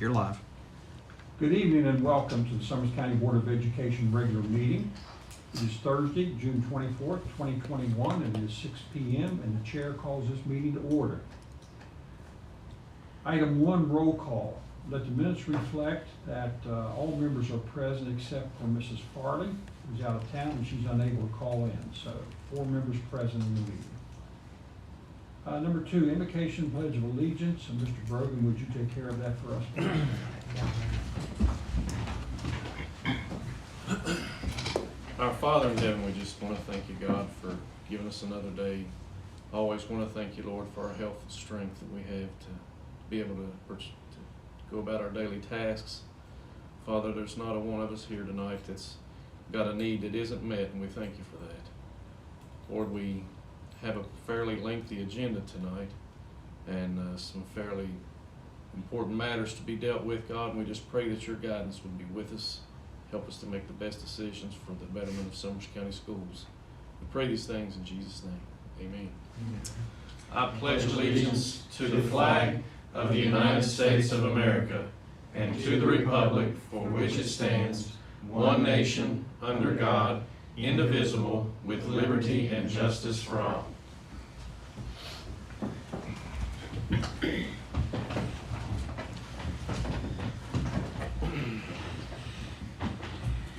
You're live. Good evening and welcome to the Summers County Board of Education regular meeting. It is Thursday, June 24th, 2021, and it is 6 p.m. and the chair calls this meeting to order. Item 1, roll call. Let the minutes reflect that all members are present except for Mrs. Farley, who's out of town and she's unable to call in. So 4 members present in the meeting. Number 2, invocation pledge of allegiance. And Mr. Brogan, would you take care of that for us? Our Father in heaven, we just want to thank you, God, for giving us another day. I always want to thank you, Lord, for our health and strength that we have to be able to go about our daily tasks. Father, there's not a one of us here tonight that's got a need that isn't met, and we thank you for that. Lord, we have a fairly lengthy agenda tonight and some fairly important matters to be dealt with, God, and we just pray that your guidance would be with us. Help us to make the best decisions for the betterment of Summers County Schools. We pray these things in Jesus' name. Amen. I pledge allegiance to the flag of the United States of America and to the republic for which it stands, one nation, under God, indivisible, with liberty and justice for all.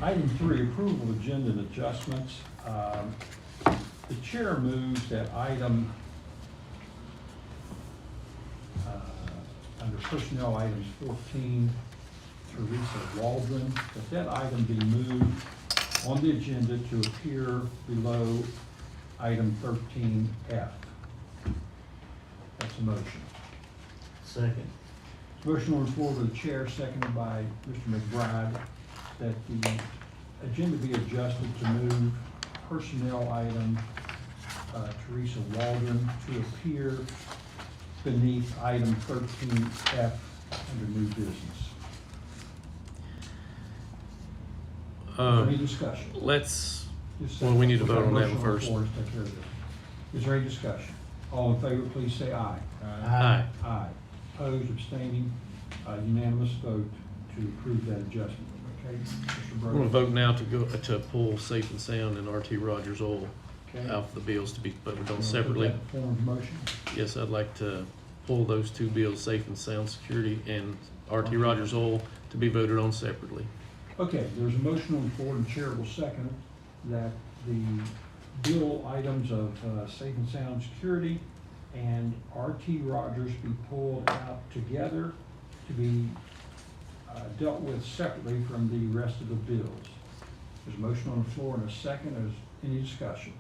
Item 3, approval of agenda and adjustments. The chair moves that item under personnel items 14, Teresa Waldron, that item be moved on the agenda to appear below item 13F. That's a motion. Second. Motion on the floor with the chair, seconded by Mr. McBride, that the agenda be adjusted to move personnel item Teresa Waldron to appear beneath item 13F under new business. Any discussion? Well, we need to vote on that one first. Is there any discussion? All in favor, please say aye. Aye. Aye. Opposed, abstaining, unanimous vote to approve that adjustment. Okay, Mr. We're Brogan? going to vote now to pull Safe and Sound and RT Rogers Oil Okay. out for the bills to be voted on Put separately. that in form of motion. Yes, I'd like to pull those two bills, Safe and Sound Security and RT Rogers Oil, to be voted on separately. Okay, there's a motion on the floor, and the chair will second it, that the bill items of Safe and Sound Security and RT Rogers be pulled out together to be dealt with separately from the rest of the bills. There's a motion on the floor and a second. Is any discussion?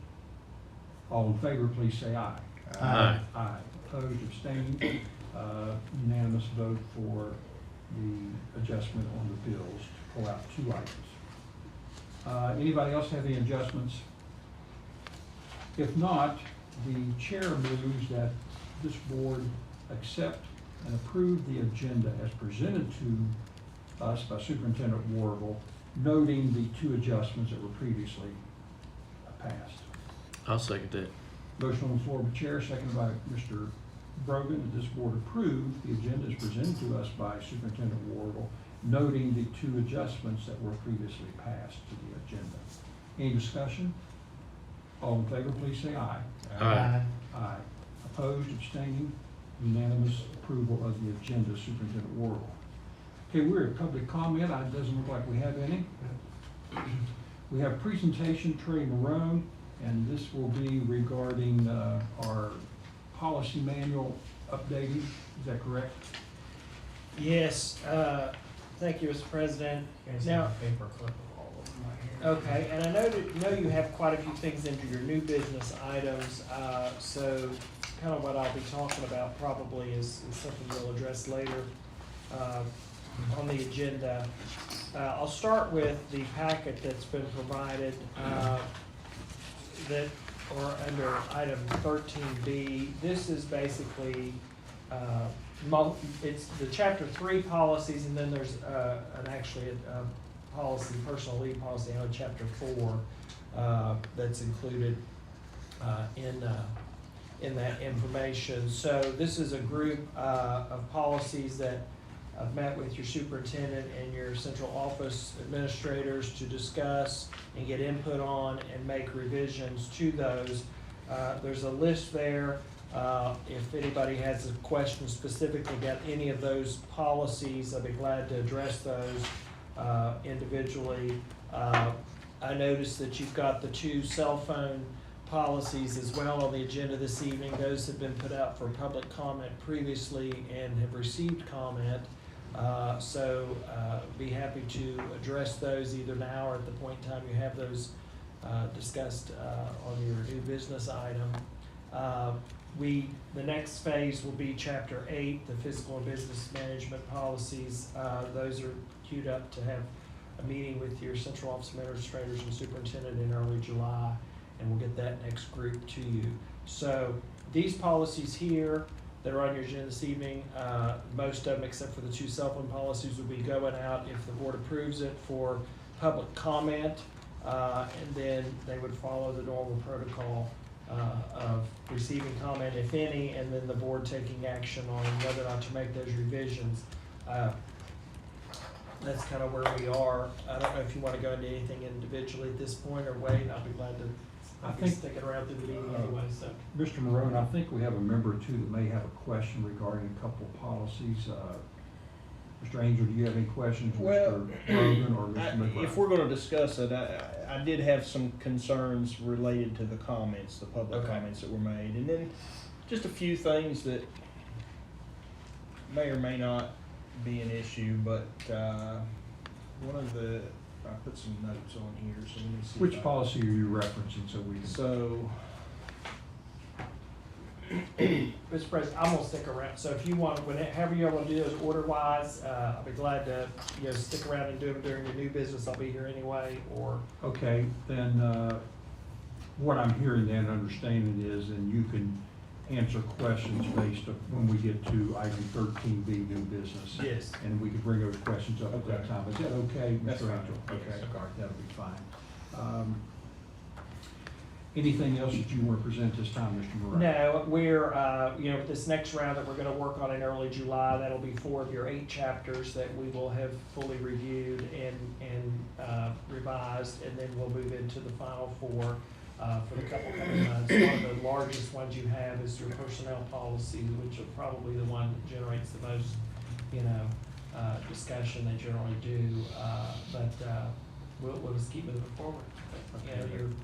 All in favor, please say aye. Aye. Aye. Opposed, abstaining, unanimous vote for the adjustment on the bills to pull out 2 items. Anybody else have any adjustments? If not, the chair moves that this board accept and approve the agenda as presented to us by Superintendent Warble, noting the 2 adjustments that were previously passed. I'll second that. Motion on the floor of the chair, seconded by Mr. Brogan, that this board approve the agenda as presented to us by Superintendent Warble, noting the 2 adjustments that were previously passed to the agenda. Any discussion? All in favor, please say aye. Aye. Aye. Opposed, abstaining, unanimous approval of the agenda, Superintendent Warble. Okay, we're at public comment. It doesn't look like we have any. We have presentation, Trey Marone, and this will be regarding our policy manual updating. Is that correct? Yes, thank you, Mr. President. Now, paper clip of all of them right here. okay, and I know you have quite a few things into your new business items, so kind of what I'll be talking about probably is something we'll address later on the agenda. I'll start with the packet that's been provided or under item 13B. This is basically it's the chapter 3 policies, and then there's actually a policy, personal leave policy on chapter 4 that's included in that information. So this is a group of policies that I've met with your superintendent and your central office administrators to discuss and get input on and make revisions to those. There's a list there. If anybody has a question specifically about any of those policies, I'd be glad to address those individually. I noticed that you've got the 2 cell phone policies as well on the agenda this evening. Those have been put out for public comment previously and have received comment. So be happy to address those either now or at the point in time you have those discussed on your new business item. The next phase will be Chapter 8, the fiscal and business management policies. Those are queued up to have a meeting with your central office administrators and superintendent in early July, and we'll get that next group to you. So these policies here that are on your agenda this evening, most of them except for the 2 cell phone policies will be going out, if the board approves it, for public comment, and then they would follow the normal protocol of receiving comment, if any, and then the board taking action on whether or not to make those revisions. That's kind of where we are. I don't know if you want to go into anything individually at this point or wait. I'll be glad to. I think sticking around through the meeting anyway. So, Mr. Morone, I think we have a member or two that may have a question regarding a couple of policies. Mr. Angel, do you have any questions? Well, Mr. Rogan or Mr. McBride? if we're gonna discuss it, I did have some concerns related to the comments, the public Okay. comments that were made, and then just a few things that may or may not be an issue, but, I put some notes on here, so let me see. Which policy are you referencing so we can? So, Mr. President, I'm gonna stick around. So if you want, however you want to do those order-wise, I'll be glad to, stick around and do them during your new business. I'll be here anyway, or. Okay, then, what I'm hearing and understanding is, and you can answer questions based on when we get to item 13B, new business. Yes. And we can bring those questions up at that Okay. time. Is that okay, That's Mr. fine. Angel? Yes. Okay, all right, that'll be fine. Anything else that you want to present this time, Mr. Moran? No, we're, with this next round that we're gonna work on in early July, that'll be 4 of your 8 chapters that we will have fully reviewed and revised, and then we'll move into the final 4 for the couple coming months. One of the largest ones you have is your personnel policy, which are probably the one that generates the most, discussion they generally do, but we'll just keep moving forward.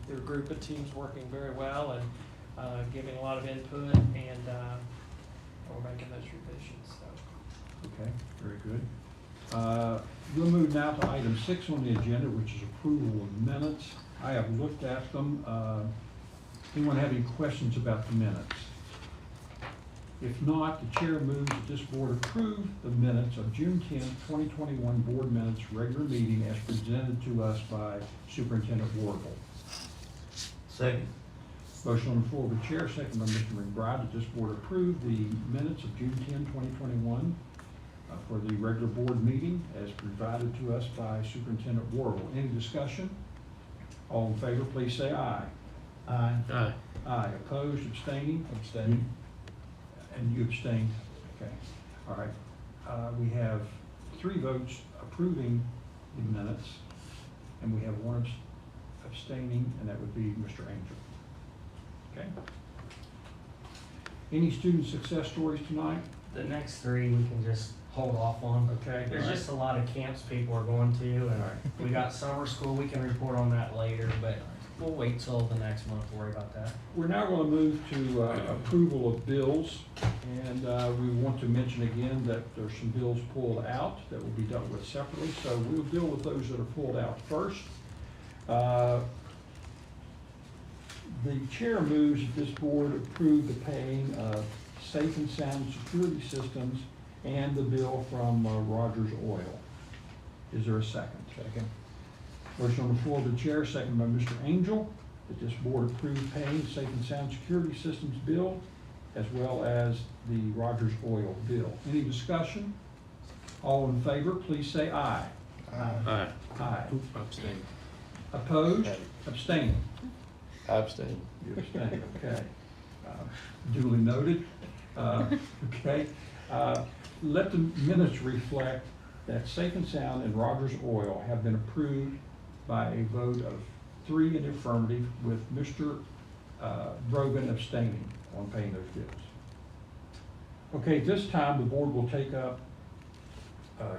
Your group of teams working very well and giving a lot of input, and we're making those revisions. So. Okay, very good. We'll move now to item 6 on the agenda, which is approval of minutes. I have looked at them. Anyone have any questions about the minutes? If not, the chair moves that this board approve the minutes of June 10th, 2021 board minutes regular meeting as presented to us by Superintendent Warble. Second. Motion on the floor of the chair, second by Mr. McBride, that this board approve the minutes of June 10, 2021 for the regular board meeting as provided to us by Superintendent Warble. Any discussion? All in favor, please say aye. Aye. Aye. Aye. Opposed, abstaining? abstain. And you abstained? Okay. All right. We have 3 votes approving the minutes, and we have 1 abstaining, and that would be Mr. Angel. Okay. Any student success stories tonight? The next 3 we can just hold off on. Okay. There's all right. just a lot of camps people are going to, and we got summer school, we can report on that later, but we'll wait till the next month to worry about that. We're now going to move to approval of bills, and we want to mention again that there's some bills pulled out that will be dealt with separately, so we'll deal with those that are pulled out first. The chair moves that this board approve the paying of safe and sound security systems and the bill from Rogers Oil. Is there a second? Second. Motion on the floor of the chair, second by Mr. Angel, that this board approve paying safe and sound security systems bill as well as the Rogers Oil bill. Any discussion? All in favor, please say aye. Aye. Aye. Abstain. Opposed? Abstaining? Abstain. You abstain, okay. Duly noted. Okay. Let the minutes reflect that Safe and Sound and Rogers Oil have been approved by a vote of 3 in the affirmative, with Mr. Brogan abstaining on paying those bills. Okay, this time the board will take up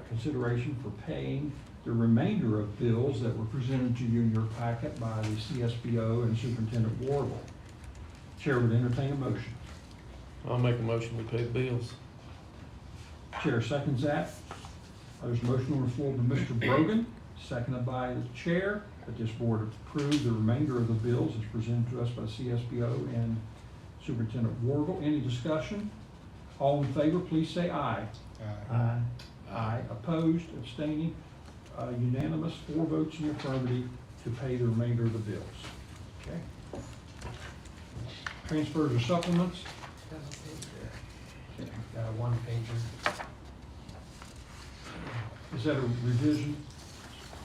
consideration for paying the remainder of bills that were presented to you in your packet by the CSBO and Superintendent Warble. Chair would entertain a motion. I'll make a motion, we pay the bills. Chair seconds that. There's a motion on the floor by Mr. Brogan, seconded by the chair, that this board approve the remainder of the bills as presented to us by CSBO and Superintendent Warble. Any discussion? All in favor, please say aye. Aye. Aye. Opposed, abstaining, unanimous, 4 votes in the affirmative to pay the remainder of the bills. Okay. Transfers or supplements? Got a 1-pager. Is that a revision?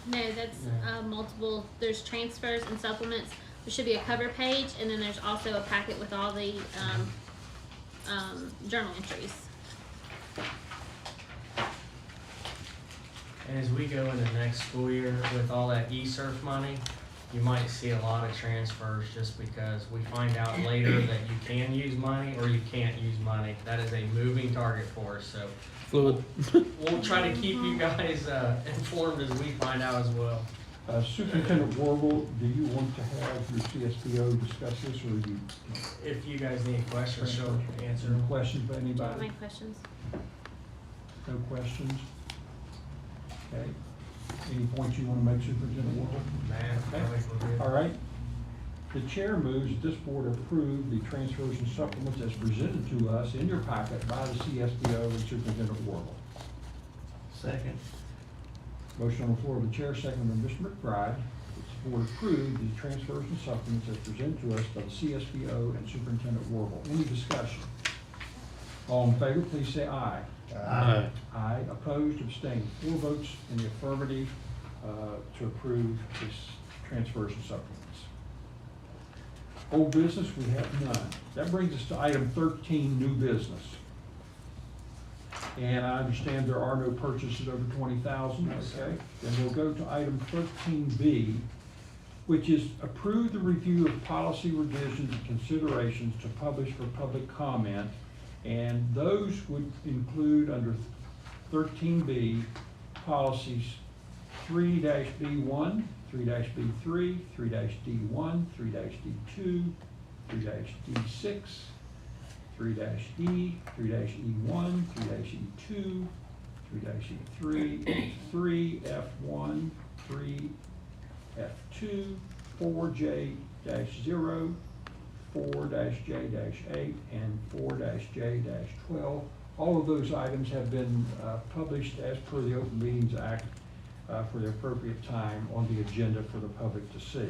No, that's No. multiple. There's transfers and supplements. There should be a cover page, and then there's also a packet with all the journal entries. And as we go into next school year with all that ESSER money, you might see a lot of transfers just because we find out later that you can use money or you can't use money. That is a moving target for us, so Fluid. we'll try to keep you guys informed as we find out as well. Superintendent Warble, do you want to have your CSBO discuss this, or do you? If you guys need questions, she'll answer Any them. questions by Do you want anybody? my questions? No questions? Okay. Any points you want to make, Superintendent Warble? Man, I think we're good. All right. The chair moves that this board approve the transfers and supplements as presented to us in your packet by the CSBO and Superintendent Warble. Second. Motion on the floor of the chair, seconded by Mr. McBride, that the board approve the transfers and supplements as presented to us by the CSBO and Superintendent Warble. Any discussion? All in favor, please say aye. Aye. Aye. Opposed, abstained. 4 votes in the affirmative to approve this transfers and supplements. Old business, we have none. That brings us to item 13, new business. And I understand there are no purchases over 20,000, okay? Then we'll go to item 13B, which is approve the review of policy revisions and considerations to publish for public comment. And those would include under 13B, policies 3-B1, 3-B3, 3-D1, 3-D2, 3-D6, 3-E, 3-E1, 3-E2, 3-E3, 3F1, 3F2, 4J-0, 4-J-8, and 4-J-12. All of those items have been published as per the Open Meetings Act for the appropriate time on the agenda for the public to see.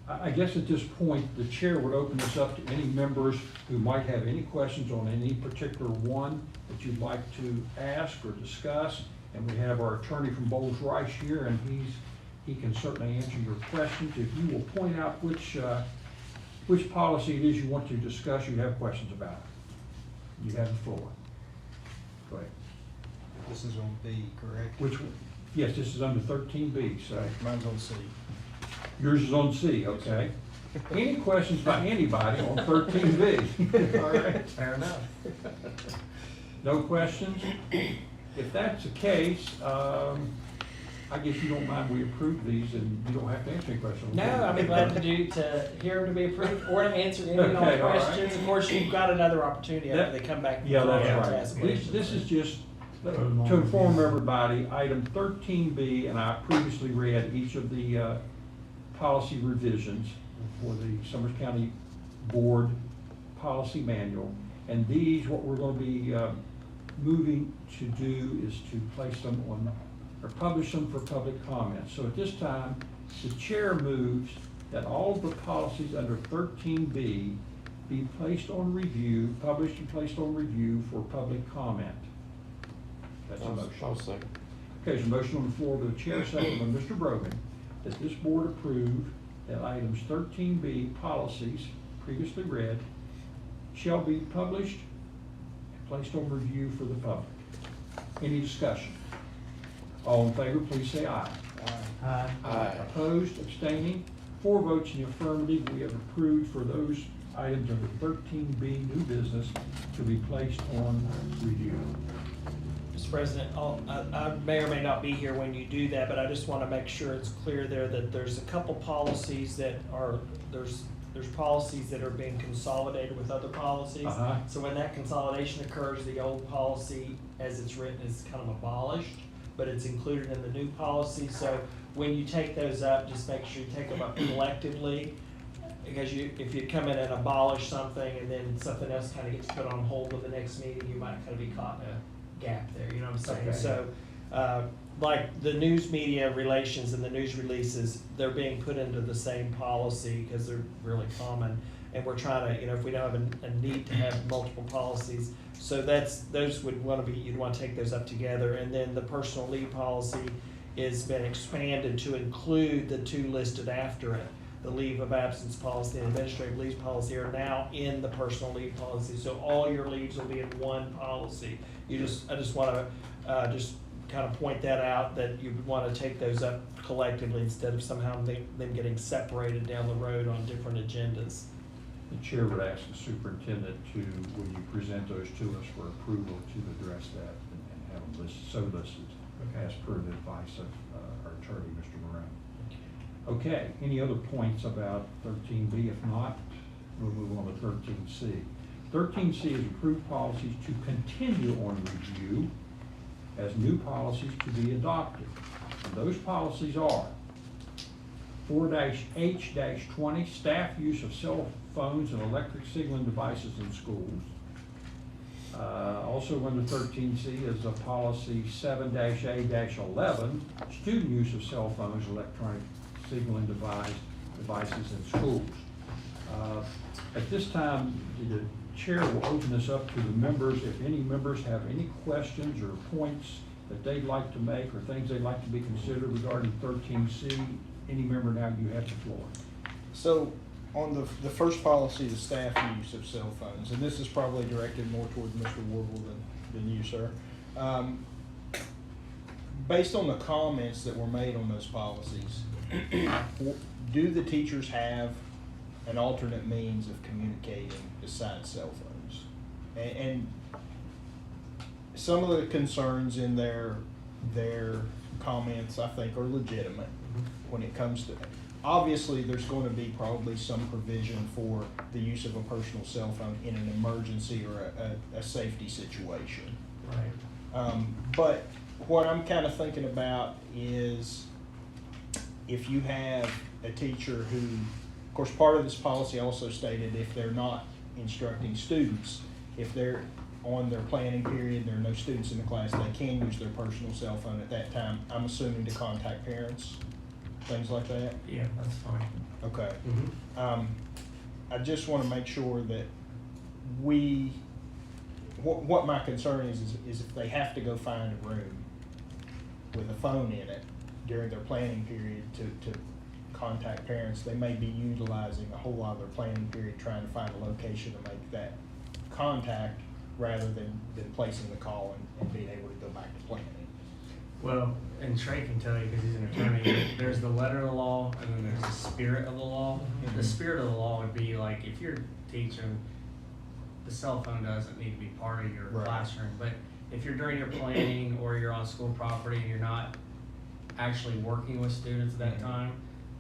I guess at this point, the chair would open this up to any members who might have any questions on any particular one that you'd like to ask or discuss. And we have our attorney from Bowles Rice here, and he can certainly answer your questions. If you will point out which policy it is you want to discuss, you have questions about it. You have the floor. Go ahead. This is on B, correct? Which one? Yes, this is under 13B, so Mine's on C. yours is on C, okay? Any questions by anybody on 13B? All right. Fair enough. No questions? If that's the case, I guess you don't mind we approve these and you don't have to answer any questions. No, I'd be glad to hear them to be approved or to answer any and all Okay, all right. questions. Of course, you've got another opportunity after they come back. Yeah, that's to right. ask This questions. is just to inform everybody, item 13B, and I previously read each of the policy revisions for the Summers County Board Policy Manual. And these, what we're going to be moving to do is to place them on, or publish them for public comment. So at this time, the chair moves that all of the policies under 13B be placed on review, published and placed on review for public comment. That's a motion. I'll second. Okay, there's a motion on the floor of the chair, second by Mr. Brogan, that this board approve that items 13B policies previously read shall be published and placed on review for the public. Any discussion? All in favor, please say aye. Aye. Aye. Opposed, abstaining, 4 votes in the affirmative. We have approved for those items under 13B, new business, to be placed on review. Mr. President, I may or may not be here when you do that, but I just want to make sure it's clear there that there's a couple policies that are, there's policies that are being consolidated with other policies. Uh-huh. So when that consolidation occurs, the old policy, as it's written, is kind of abolished, but it's included in the new policy. So when you take those up, just make sure you take them up collectively, because if you come in and abolish something and then something else kind of gets put on hold with the next meeting, you might kind of be caught in a gap there, you know what I'm saying? Okay. So, like the news media relations and the news releases, they're being put into the same policy because they're really common. And we're trying to, if we don't have a need to have multiple policies, so those would want to be, you'd want to take those up together. And then the personal leave policy has been expanded to include the 2 listed after it. The leave of absence policy and administrative leave policy are now in the personal leave policy. So all your leaves will be in one policy. I just want to just kind of point that out, that you would want to take those up collectively instead of somehow them getting separated down the road on different agendas. The chair would ask the superintendent to, when you present those to us for approval, to address that and have them listed as per the advice of our attorney, Mr. Moran. Okay, any other points about 13B? If not, we'll move on to 13C. 13C is approved policies to continue on review as new policies to be adopted. And those policies are 4-H-20, staff use of cell phones and electric signaling devices in schools. Also under 13C is a policy 7-A-11, student use of cell phones, electronic signaling devices in schools. At this time, the chair will open this up to the members. If any members have any questions or points that they'd like to make or things they'd like to be considered regarding 13C, any member now, you have the floor. So on the first policy, the staff use of cell phones, and this is probably directed more toward Mr. Warble than you, sir. Based on the comments that were made on those policies, do the teachers have an alternate means of communicating besides cell phones? And some of the concerns in their comments, I think, are legitimate when it comes to, obviously, there's going to be probably some provision for the use of a personal cell phone in an emergency or a safety situation. Right. But what I'm kind of thinking about is if you have a teacher who, of course, part of this policy also stated if they're not instructing students, if they're on their planning period, there are no students in the class, they can use their personal cell phone at that time, I'm assuming to contact parents, things like that? Yeah, that's fine. Okay. Mm-hmm. I just want to make sure that what my concern is if they have to go find a room with a phone in it during their planning period to contact parents, they may be utilizing a whole lot of their planning period trying to find a location to make that contact rather than placing the call and being able to go back to planning. Well, and Trey can tell you, because he's an attorney, there's the letter of the law, and then there's the spirit of the law. The spirit of the law would be like, if you're teaching, the cell phone doesn't need to be part of your Right. classroom, but if you're during your planning, or you're on school property, and you're not actually working with students at that time,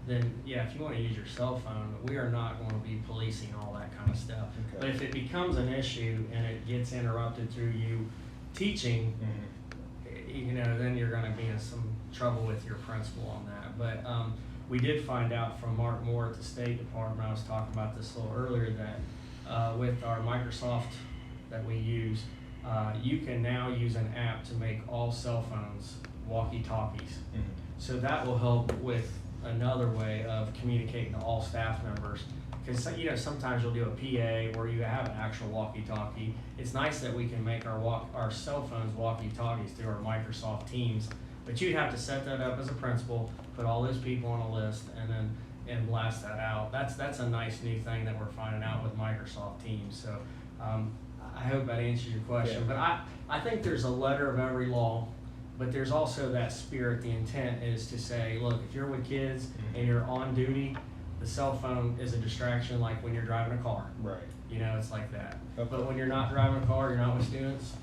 then yeah, if you want to use your cell phone, we are not going to be policing all that kind of stuff. Okay. But if it becomes an issue, and it gets interrupted through you teaching, then you're gonna be in some trouble with your principal on that. But we did find out from Mark Moore at the State Department, I was talking about this a little earlier, that with our Microsoft that we use, you can now use an app to make all cell phones walkie-talkies. So that will help with another way of communicating to all staff members. Because sometimes you'll do a PA where you have an actual walkie-talkie. It's nice that we can make our cell phones walkie-talkies through our Microsoft Teams, but you'd have to set that up as a principal, put all those people on a list, and then and blast that out. That's a nice new thing that we're finding out with Microsoft Teams. So I hope that answers your question. Yeah. But I think there's a letter of every law, but there's also that spirit. The intent is to say, look, if you're with kids and you're on duty, the cell phone is a distraction, like when you're driving a car. Right. You know, it's like that. Okay. But when you're not driving a car, you're not with students,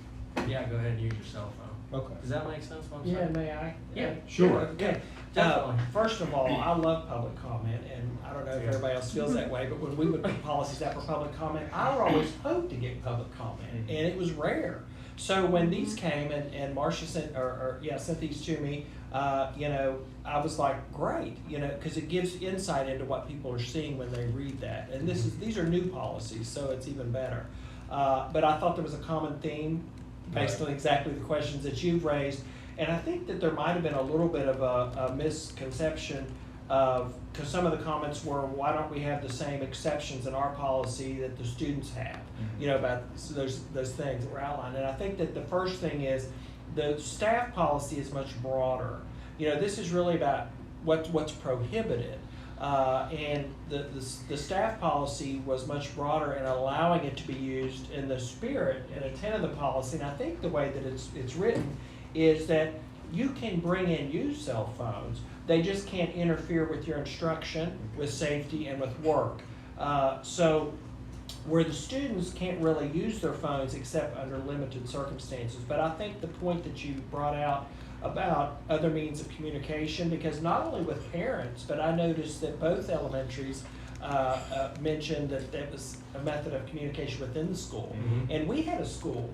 yeah, go ahead and use your cell phone. Okay. Does that make sense, what I'm Yeah, saying? may I? Yeah, Sure. Okay. Definitely. First of all, I love public comment, and I don't know if everybody else feels that way, but when we would put policies out for public comment, I would always hope to get public comment, and it was rare. So when these came and Marcia sent, sent these to me, you know, I was like, great, you know, because it gives insight into what people are seeing when they read that. And these are new policies, so it's even better. But I thought there was a common theme based on exactly the questions that you've raised. And I think that there might have been a little bit of a misconception of, because some of the comments were, why don't we have the same exceptions in our policy that the students have? You know, about those things that were outlined. And I think that the first thing is, the staff policy is much broader. You know, this is really about what's prohibited. And the staff policy was much broader in allowing it to be used in the spirit and intent of the policy. And I think the way that it's written is that you can bring and use cell phones. They just can't interfere with your instruction, with safety, and with work. So where the students can't really use their phones except under limited circumstances. But I think the point that you brought out about other means of communication, because not only with parents, but I noticed that both elementaries mentioned that that was a method of communication within the school. And we had a school,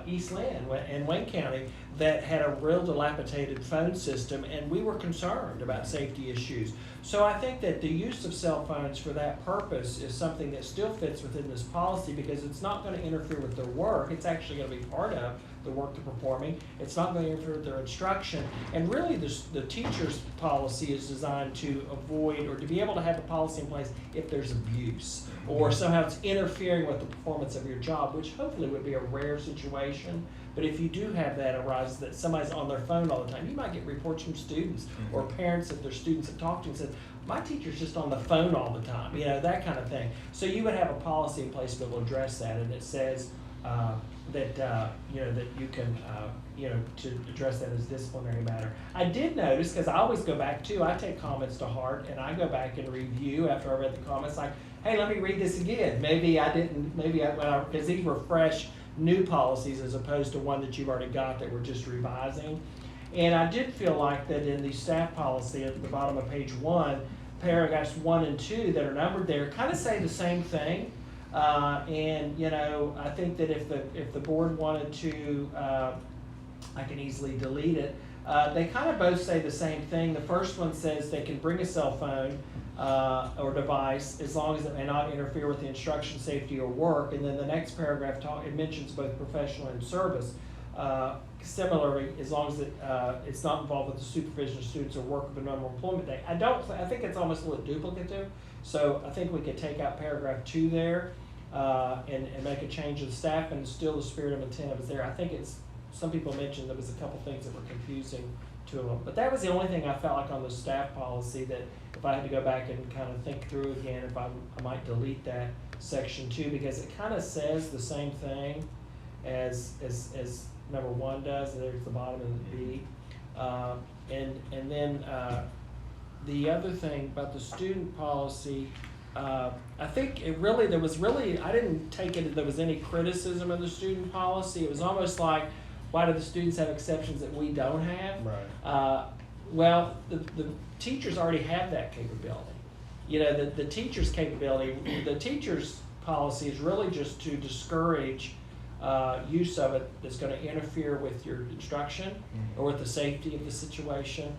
East Lynn in Wayne County, that had a real dilapidated phone system, and we were concerned about safety issues. So I think that the use of cell phones for that purpose is something that still fits within this policy, because it's not going to interfere with their work. It's actually going to be part of the work they're performing. It's not going to interfere with their instruction. And really the teacher's policy is designed to avoid, or to be able to have a policy in place if there's abuse, or somehow it's interfering with the performance of your job, which hopefully would be a rare situation. But if you do have that arise, that somebody's on their phone all the time, you might get reports from students or parents that their students have talked to and said, my teacher's just on the phone all the time, you know, that kind of thing. So you would have a policy in place to be able to address that, and it says that you can, to address that as a disciplinary matter. I did notice, because I always go back too, I take comments to heart, and I go back and review after I read the comments, like, hey, let me read this again. Because these were fresh, new policies as opposed to one that you've already got that we're just revising. And I did feel like that in the staff policy at the bottom of page 1, paragraphs 1 and 2 that are numbered there kind of say the same thing. And you know, I think that if the board wanted to, I can easily delete it. They kind of both say the same thing. The first one says they can bring a cell phone or device as long as it may not interfere with the instruction, safety, or work. And then the next paragraph it mentions both professional and service. Similarly, as long as it's not involved with the supervision of students or work of a normal employment day. I think it's almost a little duplicative. So I think we could take out paragraph 2 there and make a change of the staff, and still the spirit of intent is there. I think some people mentioned there was a couple things that were confusing to them. But that was the only thing I felt like on the staff policy that if I had to go back and kind of think through again, if I might delete that section 2, because it kind of says the same thing as number 1 does. There's the bottom of the B. And then the other thing about the student policy, I think I didn't take it that there was any criticism of the student policy. It was almost like, why do the students have exceptions that we don't have? Right. Well, the teachers already have that capability. You know, the teacher's capability, the teacher's policy is really just to discourage use of it that's going to interfere with your instruction or with the safety of the situation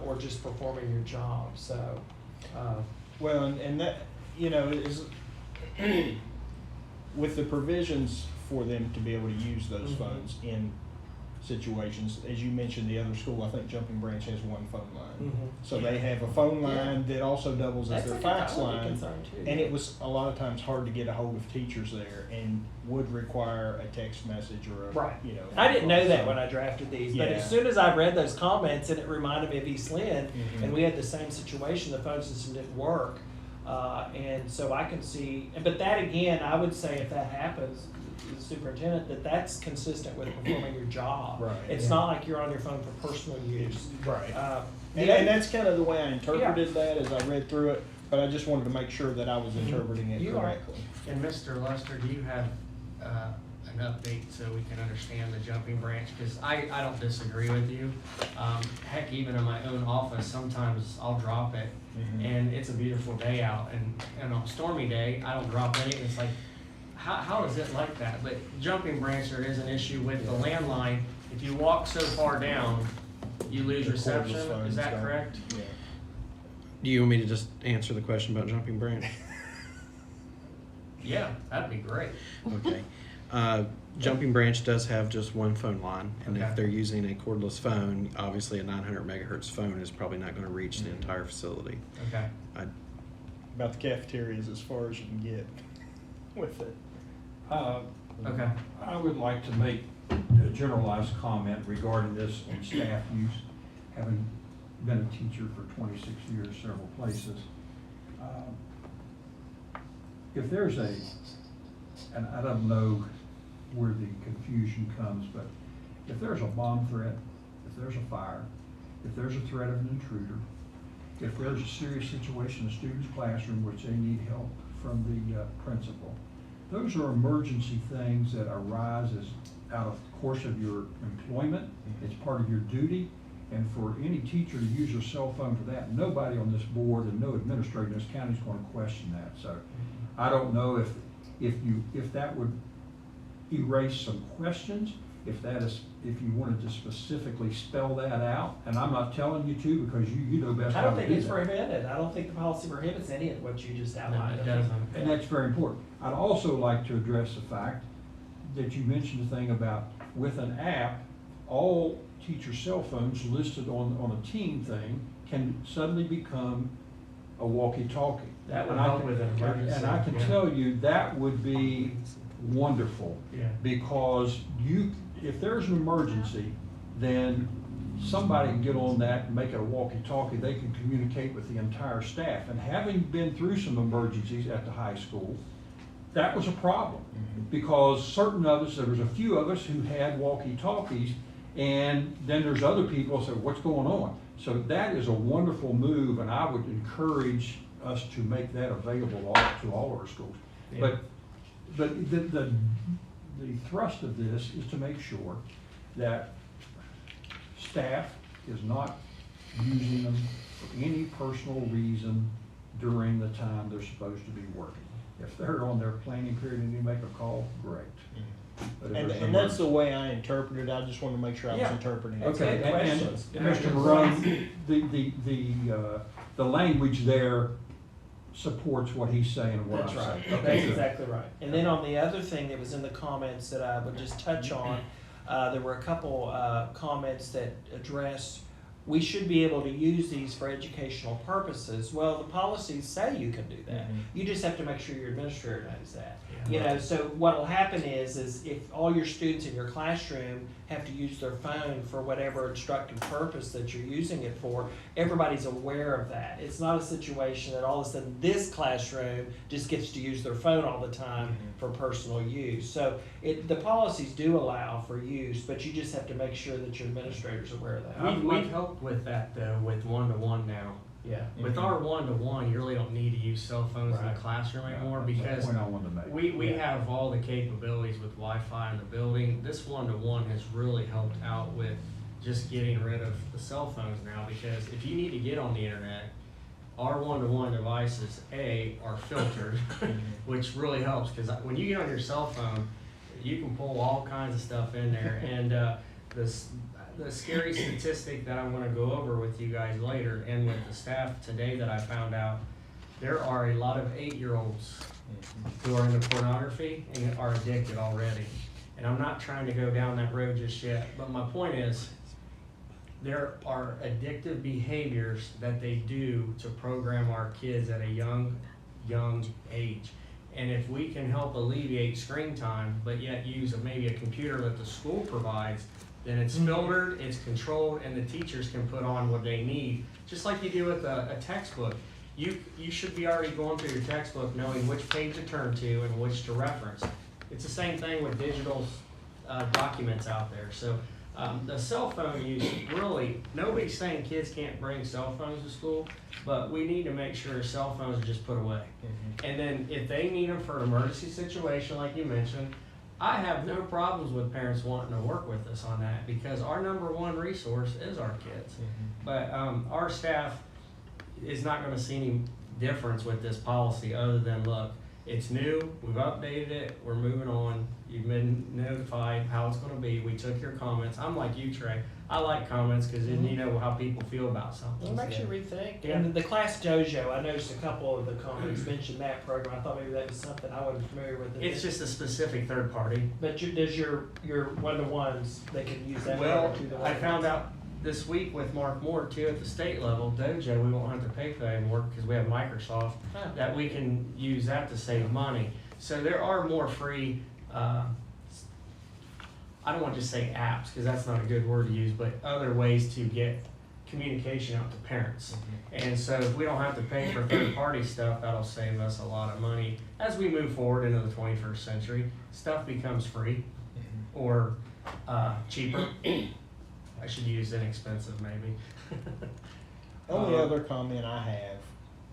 or just performing your job. So, Well, and that, you know, is with the provisions for them to be able to use those phones in situations. As you mentioned, the other school, I think Jumping Branch has one phone line. Mhm. So they have a phone line that also doubles as That's their a fax valid line. concern too. And it was a lot of times hard to get a hold of teachers there and would require a text message or a, Right. you know. I didn't know that so- when I drafted these, but Yeah. as soon as I read those comments, and it reminded me of East Lynn, Mhm. and we had the same situation, the phone system didn't work. And so I can see, but that again, I would say if that happens, the superintendent, that's consistent with performing your job. Right. It's not like you're on your phone for personal use. Right. And And that's kind of the way I interpreted that as I read through it, but I just wanted to make sure that I was interpreting it You are. correctly. And Mr. Lester, do you have an update so we can understand the jumping branch? Because I don't disagree with you. Heck, even in my own office, sometimes I'll drop it, Mhm. and it's a beautiful day out, and on a stormy day, I don't drop any, and it's like, how is it like that? But jumping branch, there is an issue with the landline. If you walk so far down, you lose The reception, cordless phones is that don't- correct? Yeah. Do you want me to just answer the question about Jumping Branch? Yeah, that'd be great. Okay. Jumping Branch does have just one phone line, and Okay. if they're using a cordless phone, obviously a 900 megahertz phone is probably not going to reach the entire facility. Okay. About the cafeteria is as far as you can get with it. Okay. I would like to make a generalized comment regarding this on staff use, having been a teacher for 26 years, several places. If there's and I don't know where the confusion comes, but if there's a bomb threat, if there's a fire, if there's a threat of an intruder, if there's a serious situation in a student's classroom which they need help from the principal, those are emergency things that arise as out of the course of your employment. It's part of your duty. And for any teacher to use their cell phone for that, nobody on this board and no administrator in this county is going to question that. So I don't know if that would erase some questions, if you wanted to specifically spell that out. And I'm not telling you to, because you know best I how don't to think do it's that. prohibited. I don't think the policy prohibits any of what you just No, outlined. it doesn't. And that's very important. I'd also like to address the fact that you mentioned the thing about with an app, all teacher cell phones listed on a team thing can suddenly become a walkie-talkie. That would And I help can- with an emergency, And I can yeah. tell you, that would be wonderful. Yeah. Because if there's an emergency, then somebody can get on that and make it a walkie-talkie. They can communicate with the entire staff. And having been through some emergencies at the high school, that was a problem. Because certain of us, there was a few of us who had walkie-talkies, and then there's other people who say, what's going on? So that is a wonderful move, and I would encourage us to make that available to all our schools. Yeah. But the thrust of this is to make sure that staff is not using them for any personal reason during the time they're supposed to be working. If they're on their planning period and you make a call, great. But if And there's and that's the emergency- way I interpreted it. I just wanted to make sure I was Yeah. interpreting it. That's Okay, good and questions. Mr. Marone, the language there supports what he's saying and what I'm That's saying. right. Okay, That's good. exactly right. And then on the other thing that was in the comments that I would just touch on, there were a couple comments that addressed, we should be able to use these for educational purposes. Well, the policies say you can do that. Mhm. You just have to make sure your administrator knows that. Yeah. You know, so what'll happen is if all your students in your classroom have to use their phone for whatever instructive purpose that you're using it for, everybody's aware of that. It's not a situation that all of a sudden this classroom just gets to use their phone all the time for personal use. So the policies do allow for use, but you just have to make sure that your administrator's aware of that. We've helped with that though, with one-to-one now. Yeah. With our one-to-one, you really don't need to use cell phones in the Right. classroom anymore That's the because point I wanted to make. we have all the capabilities with Wi-Fi in the building. This one-to-one has really helped out with just getting rid of the cell phones now, because if you need to get on the internet, our one-to-one devices, are filtered, which really helps, because when you get on your cell phone, you can pull all kinds of stuff in there. And the scary statistic that I'm gonna go over with you guys later and with the staff today that I found out, there are a lot of 8-year-olds who are into pornography and are addicted already. And I'm not trying to go down that road just yet, but my point is, there are addictive behaviors that they do to program our kids at a young age. And if we can help alleviate screen time, but yet use maybe a computer that the school provides, then it's filtered, it's controlled, and the teachers can put on what they need, just like you do with a textbook. You should be already going through your textbook knowing which page to turn to and which to reference. It's the same thing with digital documents out there. So the cell phone use, really, nobody's saying kids can't bring cell phones to school, but we need to make sure cell phones are just put away. And then if they need them for an emergency situation, like you mentioned, I have no problems with parents wanting to work with us on that, because our number one resource is our kids. But our staff is not gonna see any difference with this policy other than, look, it's new, we've updated it, we're moving on, you've been notified how it's gonna be, we took your comments. I'm like you, Trey, I like comments, cause then you know how people feel about something. It makes you rethink. Yeah. And the class dojo, I noticed a couple of the comments mentioned that program. I thought maybe that was something I wasn't familiar with. It's just a specific third party. But does your one-to-ones, they can use that? Well, for two-to-one? I found out this week with Mark Moore too, at the state level, dojo, we won't have to pay for that anymore because we have Microsoft, Huh. that we can use that to save money. So there are more free, I don't want to just say apps, because that's not a good word to use, but other ways to get communication out to parents. And so if we don't have to pay for third-party stuff, that'll save us a lot of money. As we move forward into the 21st century, stuff becomes free or cheaper. I should use inexpensive, maybe. Only other comment I have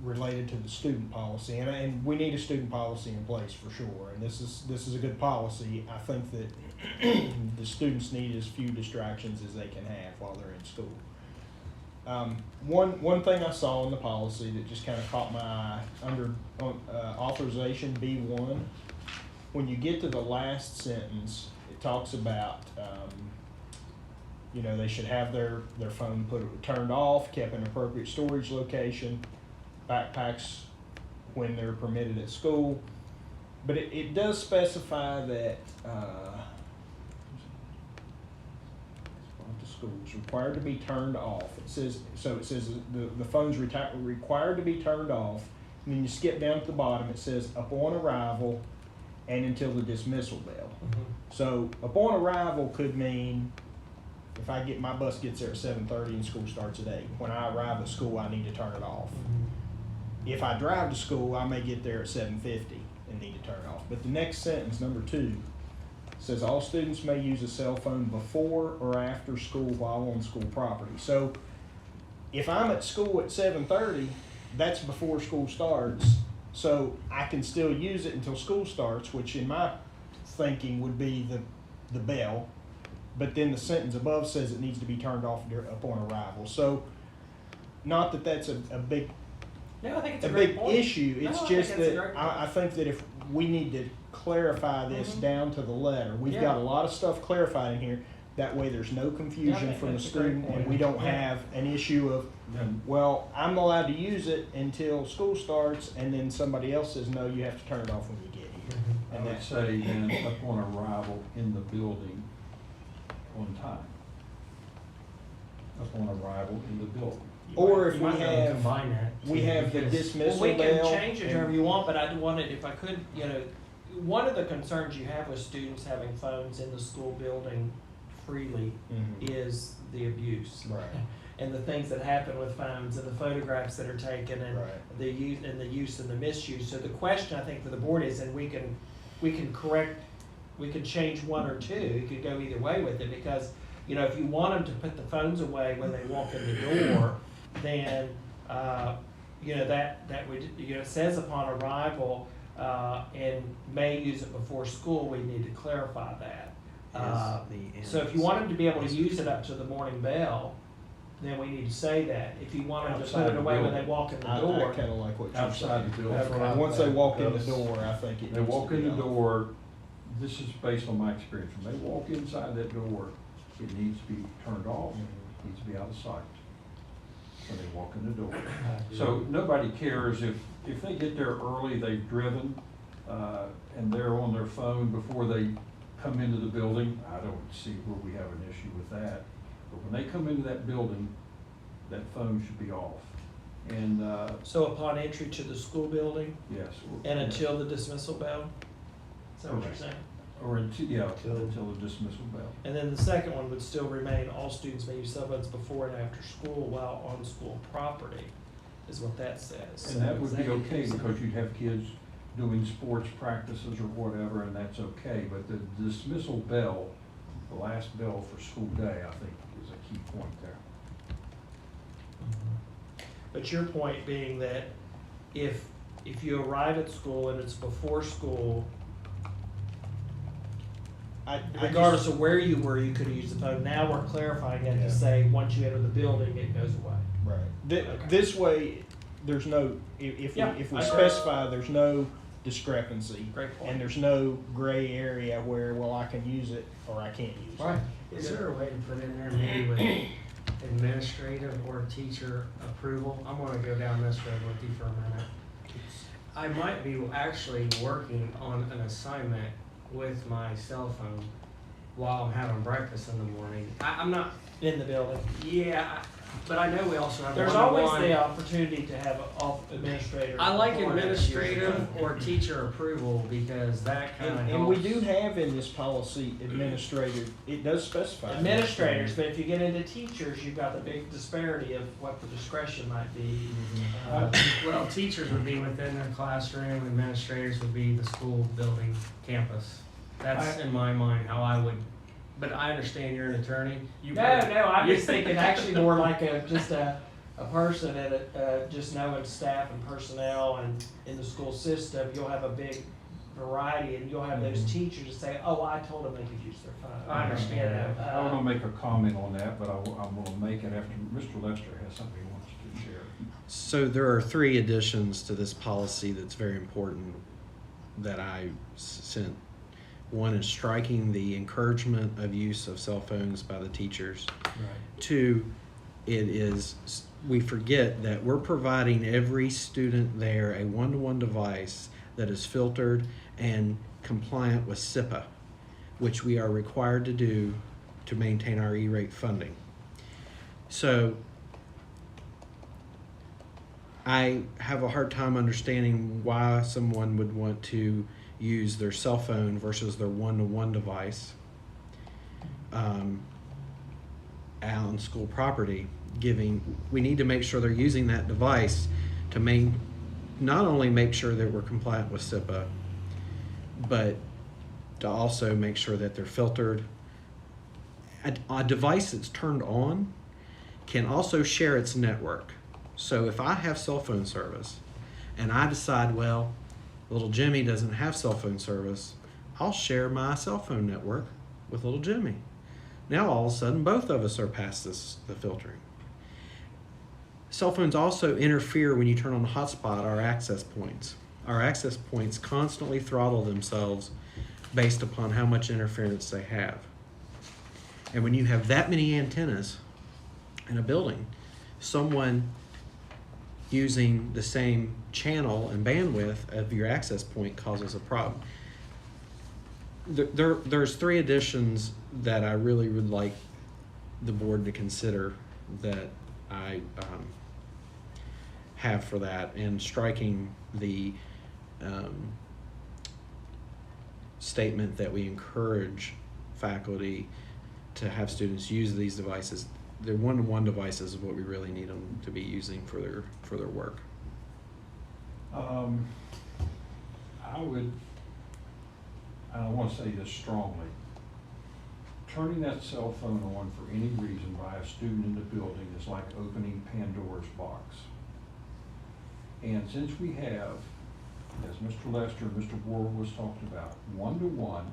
related to the student policy, and we need a student policy in place for sure, and this is a good policy. I think that the students need as few distractions as they can have while they're in school. One thing I saw in the policy that just kind of caught my eye, under authorization B1, when you get to the last sentence, it talks about they should have their phone turned off, kept in appropriate storage location, backpacks when they're permitted at school. But it does specify that the schools required to be turned off. It says the phone's required to be turned off, and then you skip down to the bottom, it says upon arrival and until the dismissal bell. So upon arrival could mean if my bus gets there at 7:30 and school starts at 8. When I arrive at school, I need to turn it off. If I drive to school, I may get there at 7:50 and need to turn it off. But the next sentence, number 2, says all students may use a cell phone before or after school while on school property. So if I'm at school at 7:30, that's before school starts. So I can still use it until school starts, which in my thinking would be the bell. But then the sentence above says it needs to be turned off upon arrival. So not that that's a big No, I think it's a a great big point. issue. No, It's I just think that's a that great point. I think that if we need to clarify this down to the letter, we've Yeah. got a lot of stuff clarified in here. That way there's no Yeah, I confusion think from the that's a great student, and point. we don't Yeah. have an issue of, well, I'm allowed to use it until school starts, and then somebody else says, no, you have to turn it off when you get here. I And would that's, say then upon arrival in the building on time. Upon arrival in the building. or if You we might be able to have, combine that. we too, have the because- dismissal Well, we bell. can change it and- however you want, but I wanted, if I could, one of the concerns you have with students having phones in the school building freely Mhm. is the abuse. Right. And the things that happen with phones and the photographs that are taken and Right. the use and the misuse. So the question I think for the board is, and we can change one or two, you could go either way with it, because, if you want them to put the phones away when they walk in the door, then, that would, it says upon arrival, and may use it before school, we need to clarify that. So if you want them to be able to use it up to the morning bell, then we need to say that. If you want them to put Outside it the away when they building. walk in the I door. kinda like what you're Outside saying. the building. That's what I'm Once they walk in the Because door, I think it They needs to walk be in the off. door, this is based on my experience, when they walk inside that door, it needs to be turned off, needs to be out of sight. When they walk in the door. So nobody cares if they get there early, they've driven, and they're on their phone before they come into the building, I don't see where we have an issue with that. But when they come into that building, that phone should be off. And, So upon entry to the school building yes. and until the dismissal bell? Is that what you're Correct. saying? Or until, yeah, until the dismissal bell. And then the second one would still remain, all students may use cell phones before and after school while on school property, is what that says. And that would be So okay because you'd have kids doing sports practices or whatever, and that's okay. But the dismissal bell, the last bell for school day, I think is a key point there. But your point being that if you arrive at school and it's before school, regardless of where you were, you could have used the phone. Now we're clarifying it Yeah. to say, once you enter the building, it goes away. Right. Okay. This way, there's no, if Yeah, we I agree. specify, there's no discrepancy. Great point. And there's no gray area where, well, I can use it or I can't use it. Right. Is there a way to put in there maybe with administrative or teacher approval? I'm gonna go down this road with you for a minute. I might be actually working on an assignment with my cell phone while I'm having breakfast in the morning. I'm not, In the building. yeah, but I know we also have There's always one-to-one. the opportunity to have an administrator. I like before and after use the administrative phone. or teacher approval because that kind of helps. And we do have in this policy administrative, it does specify. Administrators, but if you get into teachers, you've got the big disparity of what the discretion might be. Well, teachers would be within their classroom, administrators would be the school building campus. That's in my mind how I would, but I understand you're an attorney. You No, I'm just thinking actually more like just a person and just knowing staff and personnel and in the school system, you'll have a big variety and you'll have those teachers to say, oh, I told them they could use their phone. I understand that. I want to make a comment on that, but I'm going to make it after Mr. Lester has something he wants to share. So there are 3 additions to this policy that's very important that I sent. One is striking the encouragement of use of cell phones by the teachers. Right. 2, it is, we forget that we're providing every student there a one-to-one device that is filtered and compliant with SIPA, which we are required to do to maintain our E-rate funding. So I have a hard time understanding why someone would want to use their cell phone versus their one-to-one device out on school property. We need to make sure they're using that device to not only make sure that we're compliant with SIPA, but to also make sure that they're filtered. A device that's turned on can also share its network. So if I have cell phone service and I decide, well, little Jimmy doesn't have cell phone service, I'll share my cell phone network with little Jimmy. Now all of a sudden both of us are past the filtering. Cell phones also interfere when you turn on the hotspot, our access points. Our access points constantly throttle themselves based upon how much interference they have. And when you have that many antennas in a building, someone using the same channel and bandwidth of your access point causes a problem. There's 3 additions that I really would like the board to consider that I have for that, and striking the statement that we encourage faculty to have students use these devices. Their one-to-one devices is what we really need them to be using for their work. I want to say this strongly. Turning that cell phone on for any reason by a student in the building is like opening Pandora's box. And since we have, as Mr. Lester and Mr. Ward was talking about, one-to-one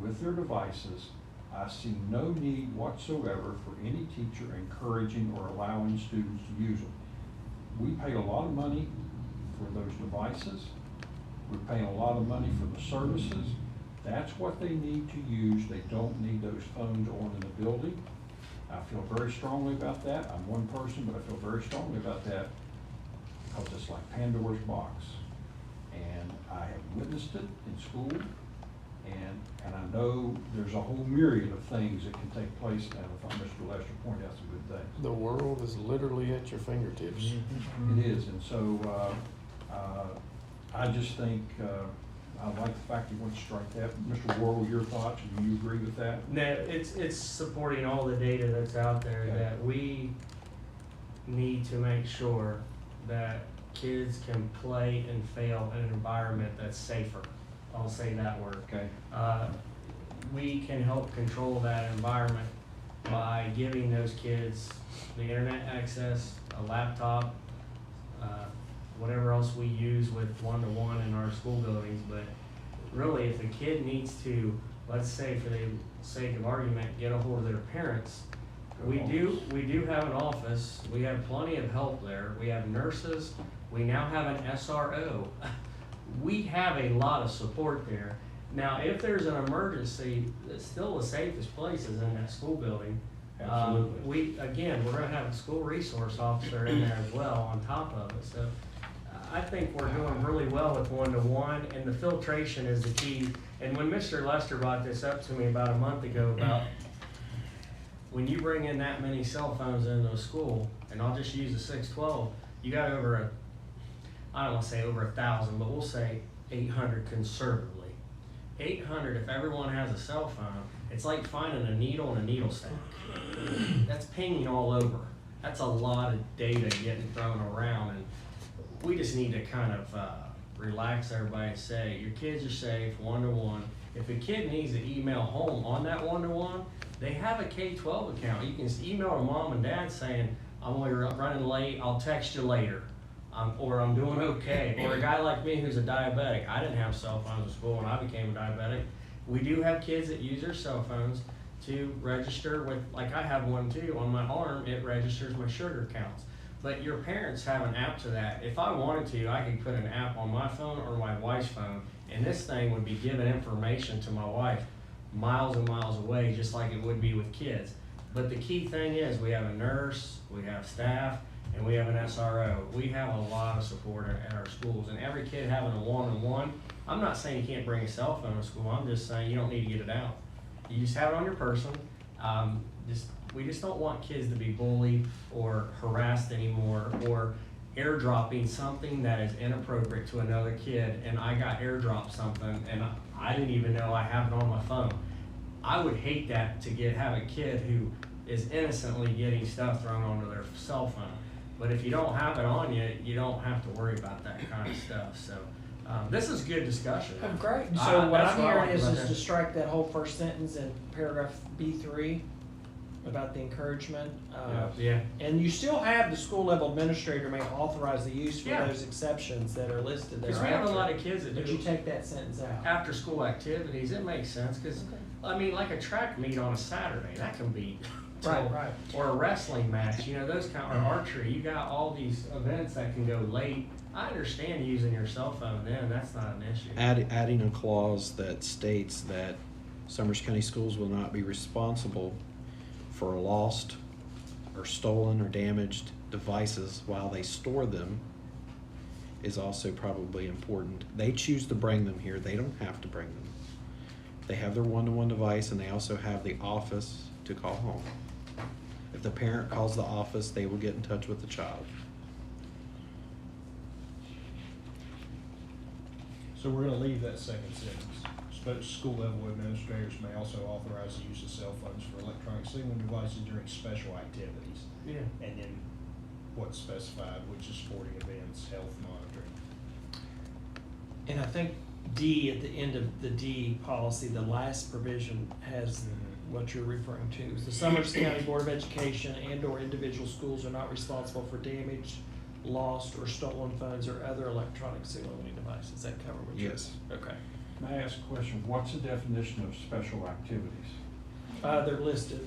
with their devices, I see no need whatsoever for any teacher encouraging or allowing students to use them. We pay a lot of money for those devices. We're paying a lot of money for the services. That's what they need to use. They don't need those phones on in the building. I feel very strongly about that. I'm one person, but I feel very strongly about that because it's like Pandora's box. And I have witnessed it in school, and I I know there's a whole myriad of things that can take place now. If Mr. Lester pointed out some good things. The world is literally at your fingertips. It is, and so, I just think, I like the fact you want to strike that. Mr. Worrell, your thoughts, do you agree with that? No, it's supporting all the data that's out there, Okay. that we need to make sure that kids can play and fail in an environment that's safer. I'll say that word. Okay. We can help control that environment by giving those kids the internet access, a laptop, whatever else we use with one-to-one in our school buildings. But really, if a kid needs to, let's say for the sake of argument, get a hold of their parents, we do have an office, we have plenty of help there, we have nurses, we now have an SRO. We have a lot of support there. Now, if there's an emergency, it's still the safest place is in that school building. Absolutely. We're gonna have a school resource officer in there as well on top of it, so I think we're doing really well with one-to-one, and the filtration is the key. And when Mr. Lester brought this up to me about a month ago about when you bring in that many cell phones into a school, and I'll just use the 612, you got over I don't wanna say over 1,000, but we'll say 800 conservatively. 800, if everyone has a cell phone, it's like finding a needle in a needle stack. That's pinging all over. That's a lot of data getting thrown around, and we just need to kind of relax everybody and say, your kids are safe, one-to-one. If a kid needs to email home on that one-to-one, they have a K-12 account. You can email to mom and dad saying, I'm only running late, I'll text you later. Or I'm doing okay. Or a guy like me who's a diabetic. I didn't have cell phones in school when I became a diabetic. We do have kids that use their cell phones to register with, like I have one too, on my arm, it registers my sugar counts. But your parents have an app to that. If I wanted to, I could put an app on my phone or my wife's phone, and this thing would be giving information to my wife miles and miles away, just like it would be with kids. But the key thing is we have a nurse, we have staff, and we have an SRO. We have a lot of support at our schools, and every kid having a one-on-one. I'm not saying you can't bring a cell phone to school. I'm just saying you don't need to get it out. You just have it on your person. We just don't want kids to be bullied or harassed anymore, or airdropping something that is inappropriate to another kid. And I got airdropped something, and I didn't even know I have it on my phone. I would hate that to have a kid who is innocently getting stuff thrown onto their cell phone. But if you don't have it on you, you don't have to worry about that kind of stuff. So this is good discussion. Oh, great. So what That's I'm what I hearing like is about to that. strike that whole first sentence in paragraph B3 about the encouragement. Yeah. And you still have the school level administrator may authorize the use for Yeah. those exceptions that are listed there. Because we have a lot of kids that But do you take that sentence out. after school activities. It makes sense because, I mean, like a track meet on a Saturday, that can be Right, right. or a wrestling match, those kind, or archery. You got all these events that can go late. I understand using your cell phone then, that's not an issue. Adding a clause that states that Summers County Schools will not be responsible for lost or stolen or damaged devices while they store them is also probably important. They choose to bring them here. They don't have to bring them. They have their one-to-one device, and they also have the office to call home. If the parent calls the office, they will get in touch with the child. So we're gonna leave that second sentence. School level administrators may also authorize the use of cell phones for electronic signaling devices during special activities. Yeah. And then what's specified, which is sporting events, health monitoring. And I think D, at the end of the D policy, the last provision has what you're referring to. The Summers County Board of Education and/or individual schools are not responsible for damaged, lost, or stolen phones or other electronic signaling devices. Does that cover what you're? Yes. Okay. May I ask a question? What's the definition of special activities? They're listed.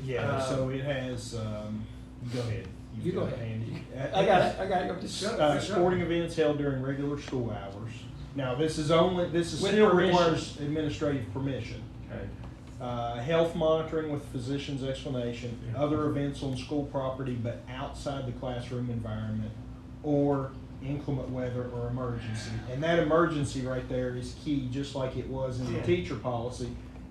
So it has, go ahead. You've You go got it ahead. handy. I got it. Just Sporting events held during regular school hours. Now, this With still permission. requires administrative permission. Okay. Health monitoring with physician's explanation, other events on school property but outside the classroom environment, or inclement weather or emergency. And that emergency right there is key, just like it was in the teacher policy.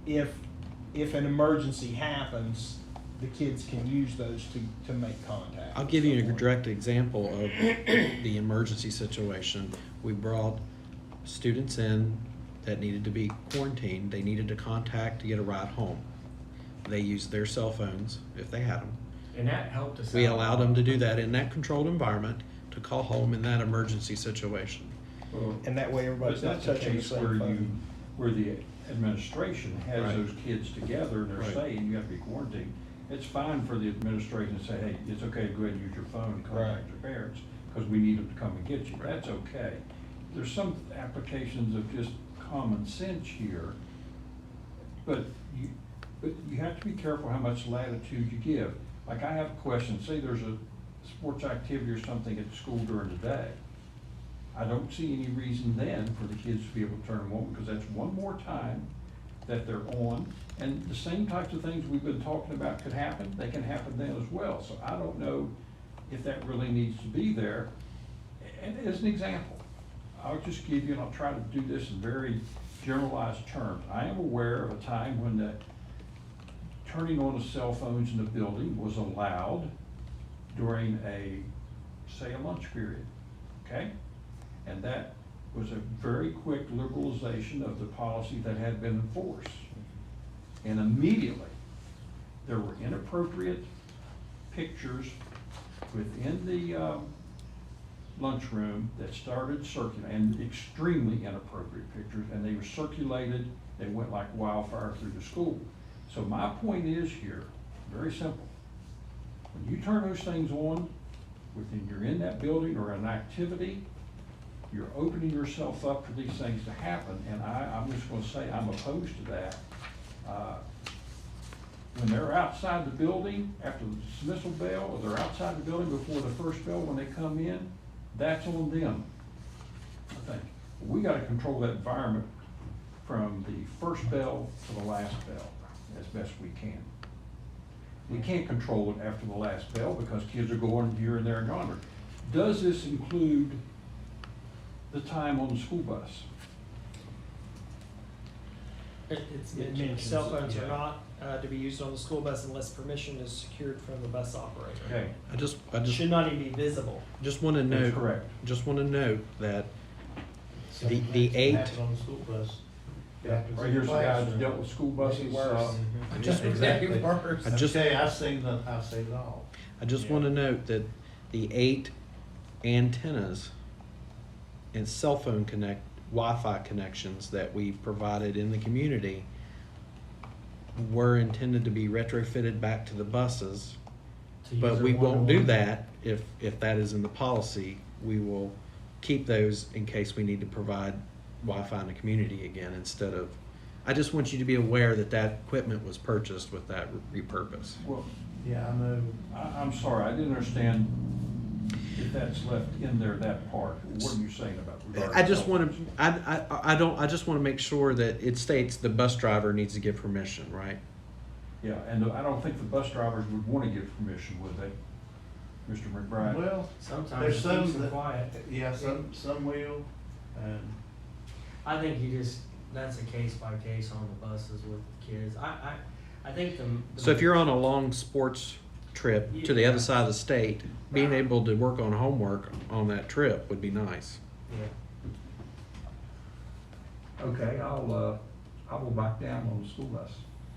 if an emergency happens, the kids can use those to make contact. I'll give you a direct example of the emergency situation. We brought students in that needed to be quarantined. They needed to contact to get a ride home. They used their cell phones if they had them. And that helped us out. We allowed them to do that in that controlled environment to call home in that emergency situation. Well, And that way everybody's but not that's a touching the case same where phone. where the administration has Right. those kids together and they're Right. saying you have to be quarantined. It's fine for the administration to say, hey, it's okay to go ahead and use your phone and contact your parents, because we need them to come and get you. Right. That's okay. There's some applications of just common sense here, but you have to be careful how much latitude you give. Like, I have a question, say there's a sports activity or something at school during the day. I don't see any reason then for the kids to be able to turn them on, because that's one more time that they're on. And the same types of things we've been talking about could happen, they can happen then as well. So I don't know if that really needs to be there. And as an example, I'll just give you, and I'll try to do this in very generalized terms. I am aware of a time when the turning on of cell phones in the building was allowed during say a lunch period, okay? And that was a very quick liberalization of the policy that had been enforced. And immediately, there were inappropriate pictures within the lunchroom that started circulating, and extremely inappropriate pictures, and they were circulated, they went like wildfire through the school. So my point is here, very simple. When you turn those things on, you're in that building or an activity, you're opening yourself up for these things to happen, and I'm just gonna say I'm opposed to that. When they're outside the building, after the dismissal bell, or they're outside the building before the first bell when they come in, that's on them, I think. We gotta control that environment from the first bell to the last bell as best we can. We can't control it after the last bell because kids are going here and there and yonder. Does this include the time on the school bus? It means cell phones are not to be used on the school bus unless permission is secured from the bus operator. Okay, I just Should not even be visible. just want to that's note, correct. just want to note that Same the thing eight- happens on the school bus. Yeah, right here's the guy that dealt with school buses. Maybe worse. I just Exactly. Worse. I just- Okay, I've seen it all. I just want to note that the 8 antennas and cell phone Wi-Fi connections that we provided in the community were intended to be retrofitted back to the buses, but we won't do that if that is in the policy. We will keep those in case we need to provide Wi-Fi in the community again instead of, I just want you to be aware that that equipment was purchased with that repurpose. Well, Yeah, I know. I'm sorry, I didn't understand if that's left in there, that part. What are you saying about regarding I just cell want phones? to, I just want to make sure that it states the bus driver needs to give permission, right? Yeah, and I don't think the bus drivers would want to give permission, would they, Mr. McBride? Well, Sometimes there's it some keeps them that, quiet. yeah, some will, and I think that's a case by case on the buses with the kids. I think the. So if you're on a long sports trip to the other side of the state, being able to work on homework on that trip would be nice. Yeah. Okay, I will back down on the school bus.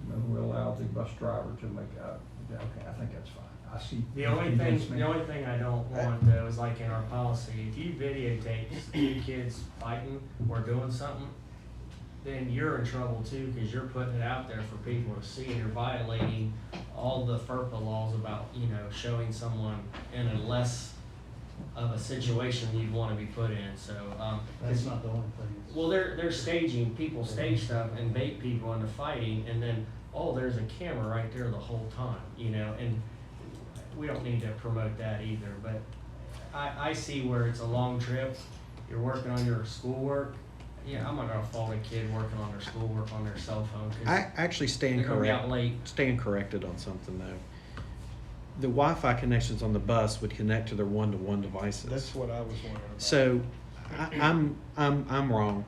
And then we'll allow the bus driver to make, okay, I think that's fine. I see. The only thing I don't want though is like in our policy, if you videotape two kids fighting or doing something, then you're in trouble too, cause you're putting it out there for people to see and you're violating all the FERPA laws about, showing someone in a less of a situation you'd wanna be put in, so, that's not the only thing. well, they're staging, people stage stuff and bait people into fighting, and then, oh, there's a camera right there the whole time, and we don't need to promote that either, but I see where it's a long trip, you're working on your schoolwork, I'm not gonna fault a kid working on their schoolwork on their cell phone, I cause actually stand they're gonna be out late. corrected on something though. The Wi-Fi connections on the bus would connect to their one-to-one devices. That's what I was wondering about. So I'm wrong.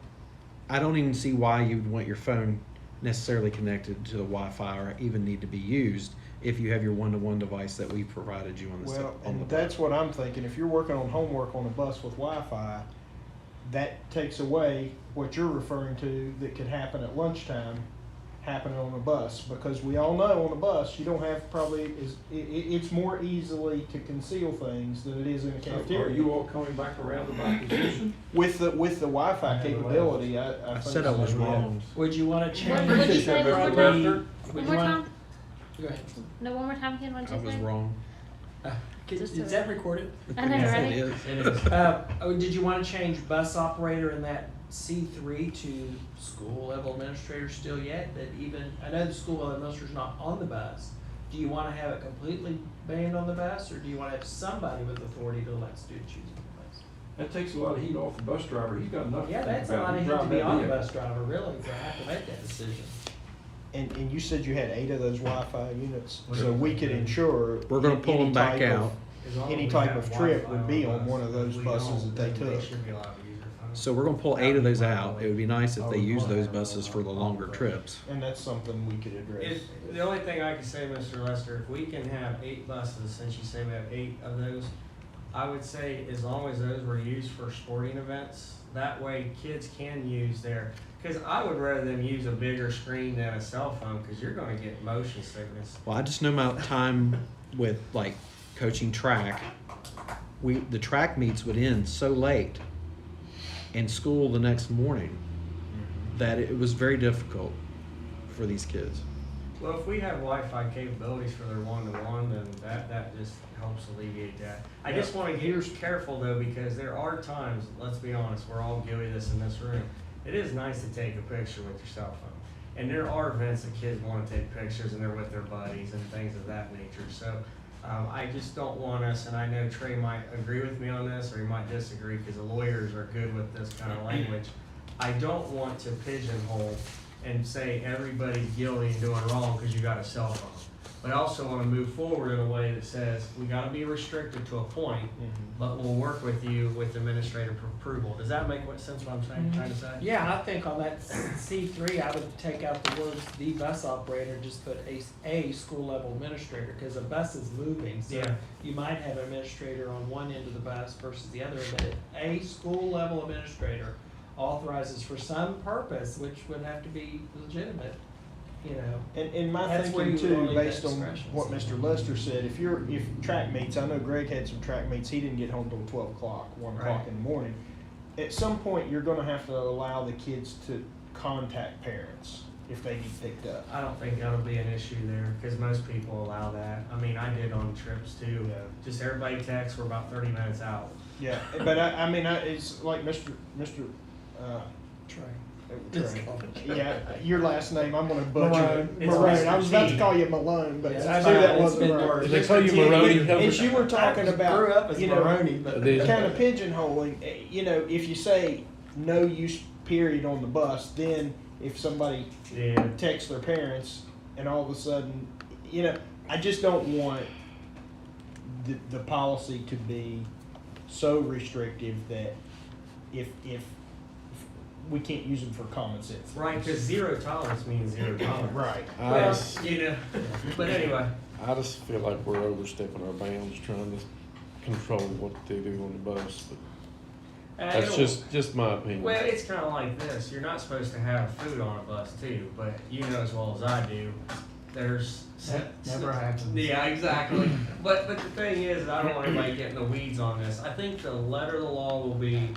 I don't even see why you'd want your phone necessarily connected to the Wi-Fi or even need to be used if you have your one-to-one device that we provided you on the Well, on the and that's what I'm thinking. If you're working on homework on a bus with Wi-Fi, that takes away what you're referring to that could happen at lunchtime happening on a bus, because we all know on a bus you don't have probably it's more easily to conceal things than it is in a Are cafeteria. you all coming back around to my position? With the Wi-Fi capability, I I think said I was so, yeah. wrong. Would you wanna change? What did you say one more time? Would One you more wanna- time? Go ahead. No, one more time, Ken, what I did you was say? wrong. Just Is that recorded? I know, Yes, right? it is. It is. Did you wanna change bus operator in that C3 to school level administrator still yet? That even, I know the school level administrator's not on the bus. Do you wanna have it completely banned on the bus, or do you wanna have somebody with authority to let students use the bus? That takes a lot of heat off the bus driver. He's got enough to Yeah, think that's a about. lot of He's heat to driving be that on the vehicle. bus driver, really, to have to make that decision. And you said you had 8 of those Wi-Fi units, We so don't we think could that. ensure We're gonna any pull them back type of- out. As long as Any we type have of trip Wi-Fi would be the on bus. one of those If we buses don't, that they then took. should be allowed to use their phone. So we're gonna pull 8 of those out. It would be nice if they Oh, use we those will. buses for the longer trips. And that's something we could address. If, the only thing I can say, Mr. Lester, if we can have 8 buses, since you say we have 8 of those, I would say as long as those were used for sporting events, that way kids can use their, cause I would rather them use a bigger screen than a cell phone, cause you're gonna get motion sickness. Well, I just know my time with like coaching track. The track meets would end so late and school the next morning that it was very difficult for these kids. Well, if we have Wi-Fi capabilities for their one-to-one, then that just helps alleviate that. I just wanna get careful though, because there are times, let's be honest, we're all guilty of this in this room. It is nice to take a picture with your cell phone. And there are events that kids wanna take pictures and they're with their buddies and things of that nature. So, I just don't want us, and I know Trey might agree with me on this, or he might disagree, because the lawyers are good with this kind of language. I don't want to pigeonhole and say everybody's guilty and doing wrong because you got a cell phone. But I also want to move forward in a way that says, we gotta be restricted to a point, but we'll work with you with administrative approval. Does that make what sense what I'm saying, trying to say? Yeah, and I think on that C3, I would take out the words "the bus operator," just put a school level administrator, because a bus is moving. So Yeah. you might have an administrator on one end of the bus versus the other, but a school level administrator authorizes for some purpose, which would have to be legitimate, you know. And my That's where thinking you would too, only have based on discretion. what Mr. Lester said, if track meets, I know Greg had some track meets, he didn't get home till 12 o'clock, 1 o'clock Right. in the morning. At some point, you're gonna have to allow the kids to contact parents if they get picked up. I don't think that'll be an issue there, because most people allow that. I mean, I did on trips too. Yeah. Just everybody texts, we're about 30 minutes out. Yeah, but I mean, it's like Mr. Trey. Trey. Yeah, your last name, I'm gonna butcher Malone. it. It's Malone. Mr. I was about to T. call you Malone, but Yeah, I that's knew that fine. It's wasn't been right. worse. Did they call you Maroney? As you were talking about, Grew up as you know, Maroney, but. It is. kind of pigeonholing, you know, if you say no use period on the bus, then if somebody Yeah. texts their parents and all of a sudden, you know, I just don't want the policy to be so restrictive that if we can't use them for common sense. Right, because zero tolerance means zero tolerance. Right. Well, you know, but anyway. I just feel like we're overstepping our bounds trying to control what they do on the bus, but that's just my opinion. Well, it's kind of like this. You're not supposed to have food on a bus too, but you know as well as I do, there's Never happens. Yeah, exactly. But the thing is, I don't want anybody getting the weeds on this. I think the letter of the law will be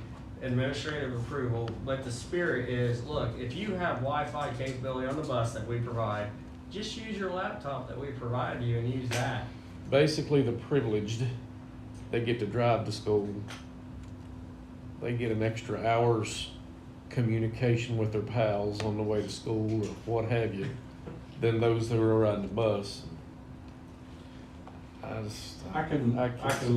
administrative approval, but the spirit is, look, if you have Wi-Fi capability on the bus that we provide, just use your laptop that we provide you and use that. Basically, the privileged, they get to drive to school. They get an extra hour's communication with their pals on the way to school or what have you than those who are riding the bus. I can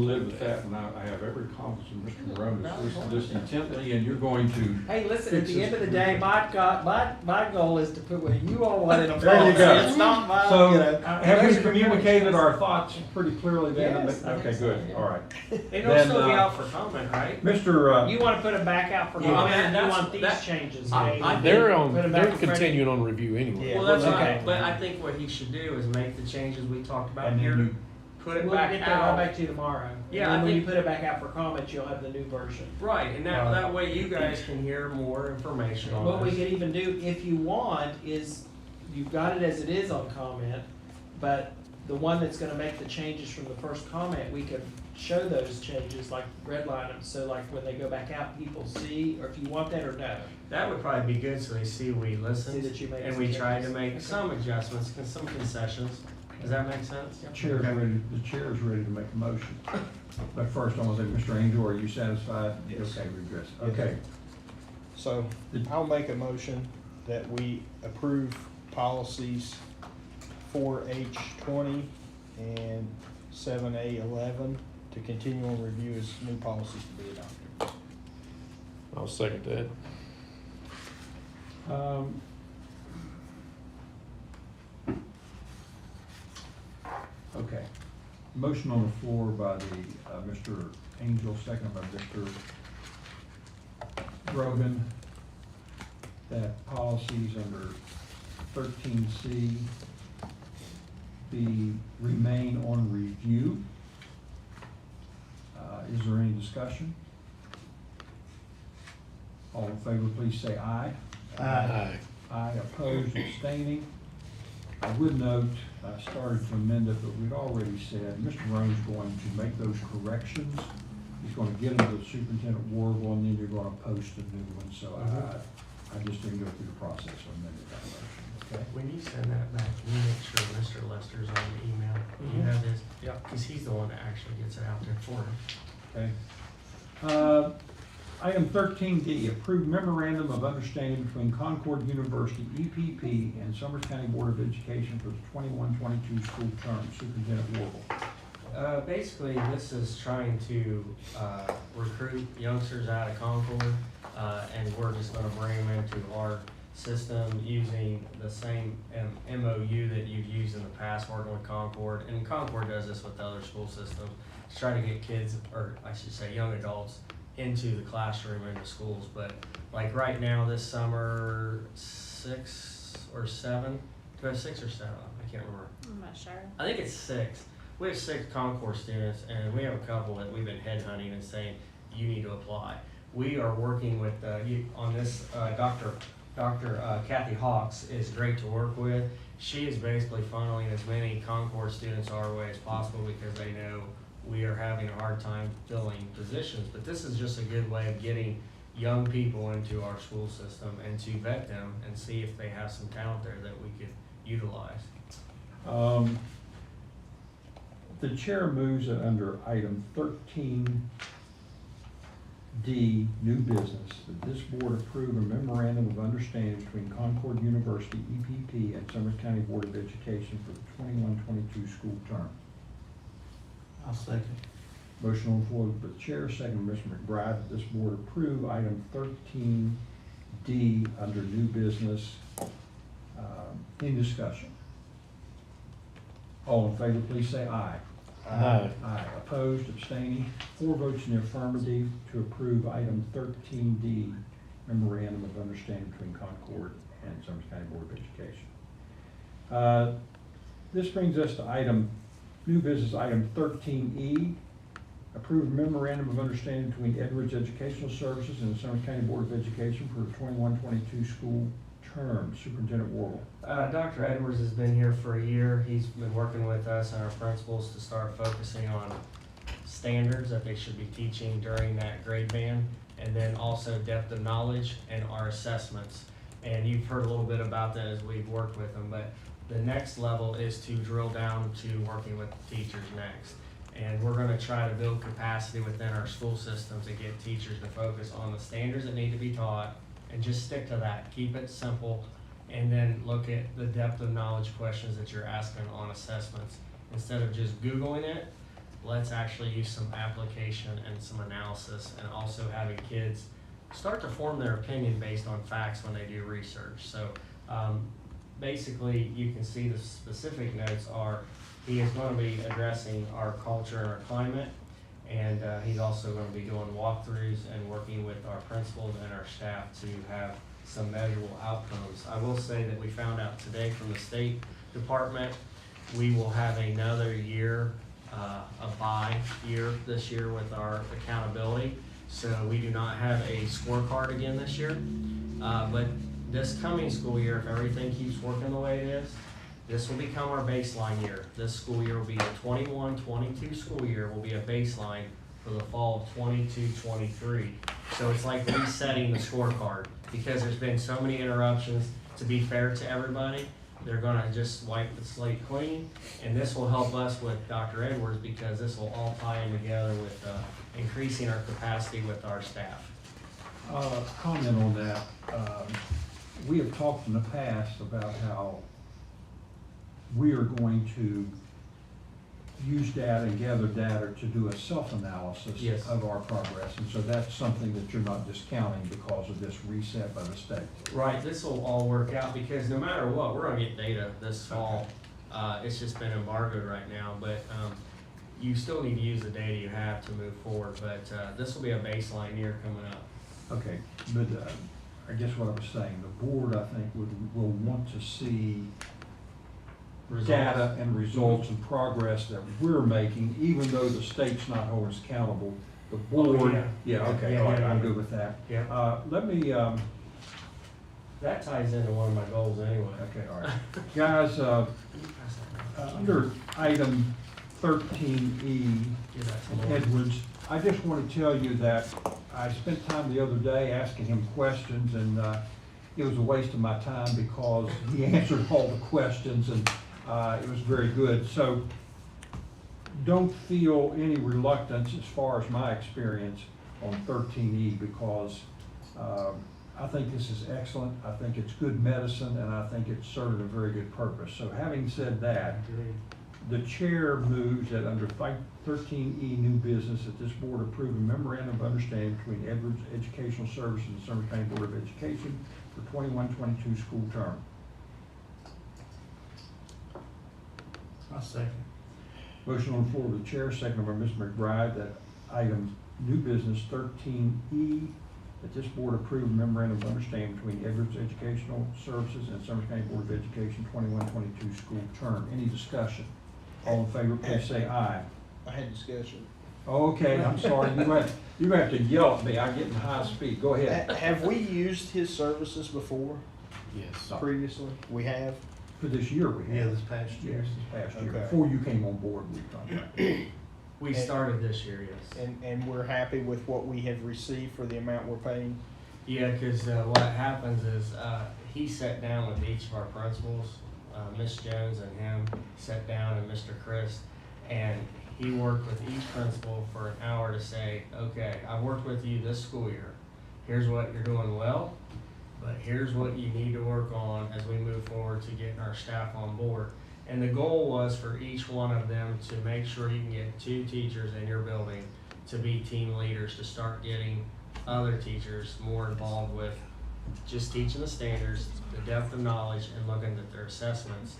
live with that, and I have every confidence in Mr. Morone is listening intently, and you're going to. Hey, listen, at the end of the day, my goal is to put what you all want in a There you policy. go. It's not my, So, you know. have we communicated our thoughts pretty clearly then? Yes, I Okay, think so, good, yeah. all right. It'll Then, still be out for comment, right? Mr. You wanna put them back out for Yeah, comment, man, and you that's- want these that- changes I- made? They're Put 'em back they're in front of- continuing on review anyway. Yeah. Well, that's Okay. right, but I think what he should do is make the changes we talked about And then here, you- put it We'll back get that all out. back to you tomorrow. Yeah, And I then when you think- put it back out for comments, you'll have the new version. Right, and that way you guys can hear more information on What we this. could even do, if you want, is you've got it as it is on comment, but the one that's gonna make the changes from the first comment, we could show those changes, like redline them, so like when they go back out, people see, or if you want that or no. That would probably be good, so they see we See listened, that you made and some we tried to changes. make Okay. some adjustments, some concessions. Does that make sense? The chair is ready to make a motion. But first, I want to say, Mr. Angel, are you satisfied? Yes. Okay, regress. Yes. Okay. So I'll make a motion that we approve policies 4H20 and 7A11 to continue on review as new policies to be adopted. I'll second that. Okay. Motion on the floor by the, Mr. Angel, second by Mr. Grogan, that policies under 13C remain on review. Is there any discussion? All in favor, please say aye. Aye. Aye, opposed, abstaining. I would note, I started to amend it, but we'd already said, Mr. Rowe's going to make those corrections. He's gonna get them to the Superintendent Warble, and then you're gonna post a new one, so I just didn't go through the process of amending that motion, okay? When you send that back, can you make sure Mr. Lester's on the email? You have his? Yeah. Cause he's the one that actually gets it out there for him. Okay. Item 13D, approved memorandum of understanding between Concord University, EPP, and Summers County Board of Education for the 21-22 school term. Superintendent Warble. Basically, this is trying to recruit youngsters out of Concord, and we're just gonna bring them into our system using the same MOU that you've used in the past working with Concord. And Concord does this with other school systems, to try to get kids, or I should say young adults, into the classroom in the schools. But like right now, this summer, 6 or 7, do we have 6 or 7? I can't remember. I'm not sure. I think it's 6. We have 6 Concord students, and we have a couple that we've been headhunting and saying, you need to apply. We are working with, on this, Dr. Kathy Hawks is great to work with. She is basically funneling as many Concord students our way as possible because they know we are having a hard time filling positions. But this is just a good way of getting young people into our school system and to vet them and see if they have some talent there that we could utilize. The chair moves that under item 13D, new business, that this board approve a memorandum of understanding between Concord University, EPP, and Summers County Board of Education for the 21-22 school term. I'll second. Motion on the floor by the chair, second by Mr. McBride, that this board approve item 13D under new business. Any discussion? All in favor, please say aye. Aye. Aye. Opposed, abstaining, 4 votes in the affirmative to approve item 13D, memorandum of understanding between Concord and Summers County Board of Education. This brings us to new business item 13E, approved memorandum of understanding between Edwards Educational Services and the Summers County Board of Education for the 21-22 school term. Superintendent Warble. Dr. Edwards has been here for a year. He's been working with us and our principals to start focusing on standards that they should be teaching during that grade band, and then also depth of knowledge and our assessments. And you've heard a little bit about that as we've worked with them, but the next level is to drill down to working with the teachers next. And we're gonna try to build capacity within our school systems to get teachers to focus on the standards that need to be taught and just stick to that. Keep it simple, and then look at the depth of knowledge questions that you're asking on assessments. instead of just Googling it, let's actually use some application and some analysis, and also having kids start to form their opinion based on facts when they do research. So basically, you can see the specific notes are, he is going to be addressing our culture and our climate, and he's also going to be doing walkthroughs and working with our principals and our staff to have some measurable outcomes. I will say that we found out today from the State Department, we will have another year, a bye year this year with our accountability. So we do not have a scorecard again this year. But this coming school year, if everything keeps working the way it is, this will become our baseline year. This school year will be a 21-22 school year, will be a baseline for the fall of 22-23. So it's like resetting the scorecard, because there's been so many interruptions. To be fair to everybody, they're gonna just wipe the slate clean, and this will help us with Dr. Edwards, because this will all tie in together with increasing our capacity with our staff. Comment on that. We have talked in the past about how we are going to use data and gather data to do a self-analysis Yes. of our progress. And so that's something that you're not discounting because of this reset by the state. Right, this will all work out, because no matter what, we're gonna get data this fall. It's just been embargoed right now, but you still need to use the data you have to move forward. But this will be a baseline year coming up. Okay, but I guess what I was saying, the board, I think, will want to see data and results and progress that we're making, even though the state's not holding us accountable. The board, okay, all right, I'm good with that. Yeah. Let me, That ties into one of my goals anyway. okay, all right. Guys, under item 13E, Give that to Lauren. Edwards, I just want to tell you that I spent time the other day asking him questions, and it was a waste of my time because he answered all the questions, and it was very good. So don't feel any reluctance as far as my experience on 13E, because I think this is excellent. I think it's good medicine, and I think it's serving a very good purpose. So having said that, the chair moves that under 13E new business, that this board approve a memorandum of understanding between Edwards Educational Services and Summers County Board of Education for 21-22 school term. I'll second. Motion on the floor of the chair, seconded by Ms. McBride, that item new business 13E, that this board approve a memorandum of understanding between Edwards Educational Services and Summers County Board of Education 21-22 school term. Any discussion? All in favor, please say aye. I had discussion. Okay, I'm sorry, you have to yell at me, I get in high speed, go ahead. Have we used his services before, Yes. previously? We have? For this year we Yeah, have. this past Yes, year. this past year, Okay. before you came on board, we've done that. We started this year, yes. And we're happy with what we have received for the amount we're paying? Yeah, because what happens is, he sat down with each of our principals, Ms. Jones and him sat down, and Mr. Chris, and he worked with each principal for an hour to say, okay, I worked with you this school year. Here's what you're doing well, but here's what you need to work on as we move forward to getting our staff on board. And the goal was for each one of them to make sure you can get 2 teachers in your building to be team leaders, to start getting other teachers more involved with just teaching the standards, the depth of knowledge, and looking at their assessments.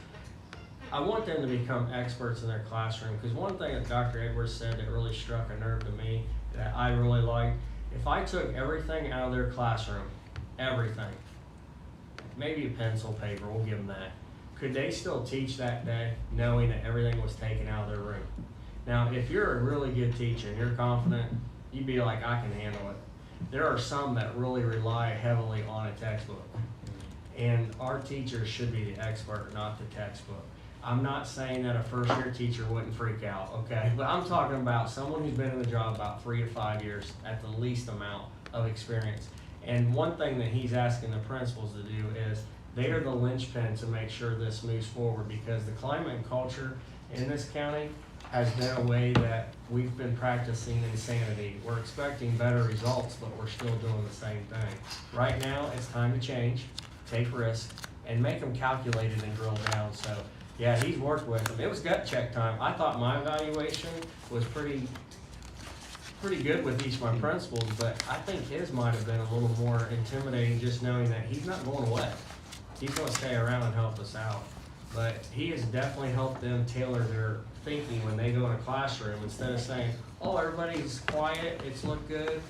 I want them to become experts in their classroom, because one thing that Dr. Edwards said that really struck a nerve to me that I really liked, if I took everything out of their classroom, everything, maybe a pencil, paper, we'll give them that, could they still teach that day knowing that everything was taken out of their room? Now, if you're a really good teacher and you're confident, you'd be like, I can handle it. There are some that really rely heavily on a textbook. And our teachers should be the expert, not the textbook. I'm not saying that a first-year teacher wouldn't freak out, okay? But I'm talking about someone who's been in the job about 3 to 5 years at the least amount of experience. And one thing that he's asking the principals to do is they are the linchpin to make sure this moves forward, because the climate and culture in this county has been a way that we've been practicing insanity. We're expecting better results, but we're still doing the same thing. Right now, it's time to change, take risks, and make them calculated and drilled down. So Yeah, he's worked with them. It was gut check time. I thought my evaluation was pretty good with each of my principals, but I think his might have been a little more intimidating, just knowing that he's not going away. He's gonna stay around and help us out. But he has definitely helped them tailor their thinking when they go in a classroom, instead of saying, oh, everybody's quiet, it's looked good.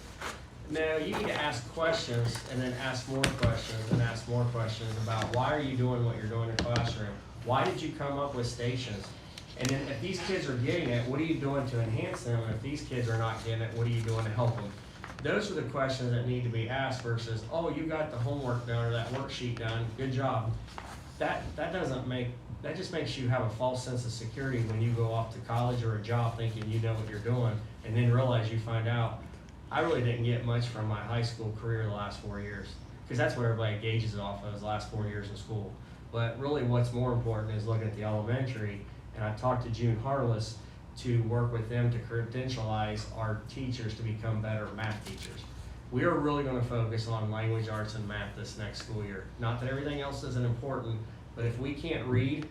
No, you need to ask questions and then ask more questions and ask more questions about why are you doing what you're doing in the classroom? Why did you come up with stations? And then if these kids are getting it, what are you doing to enhance them? And if these kids are not getting it, what are you doing to help them? Those are the questions that need to be asked versus, oh, you got the homework done or that worksheet done, good job. That just makes you have a false sense of security when you go off to college or a job thinking you know what you're doing, and then realize you find out, I really didn't get much from my high school career the last 4 years, because that's what everybody gauges it off of, the last 4 years in school. But really what's more important is looking at the elementary, and I talked to June Harless to work with them to credentialize our teachers to become better math teachers. We are really gonna focus on language arts and math this next school year. Not that everything else isn't important, but if we can't read,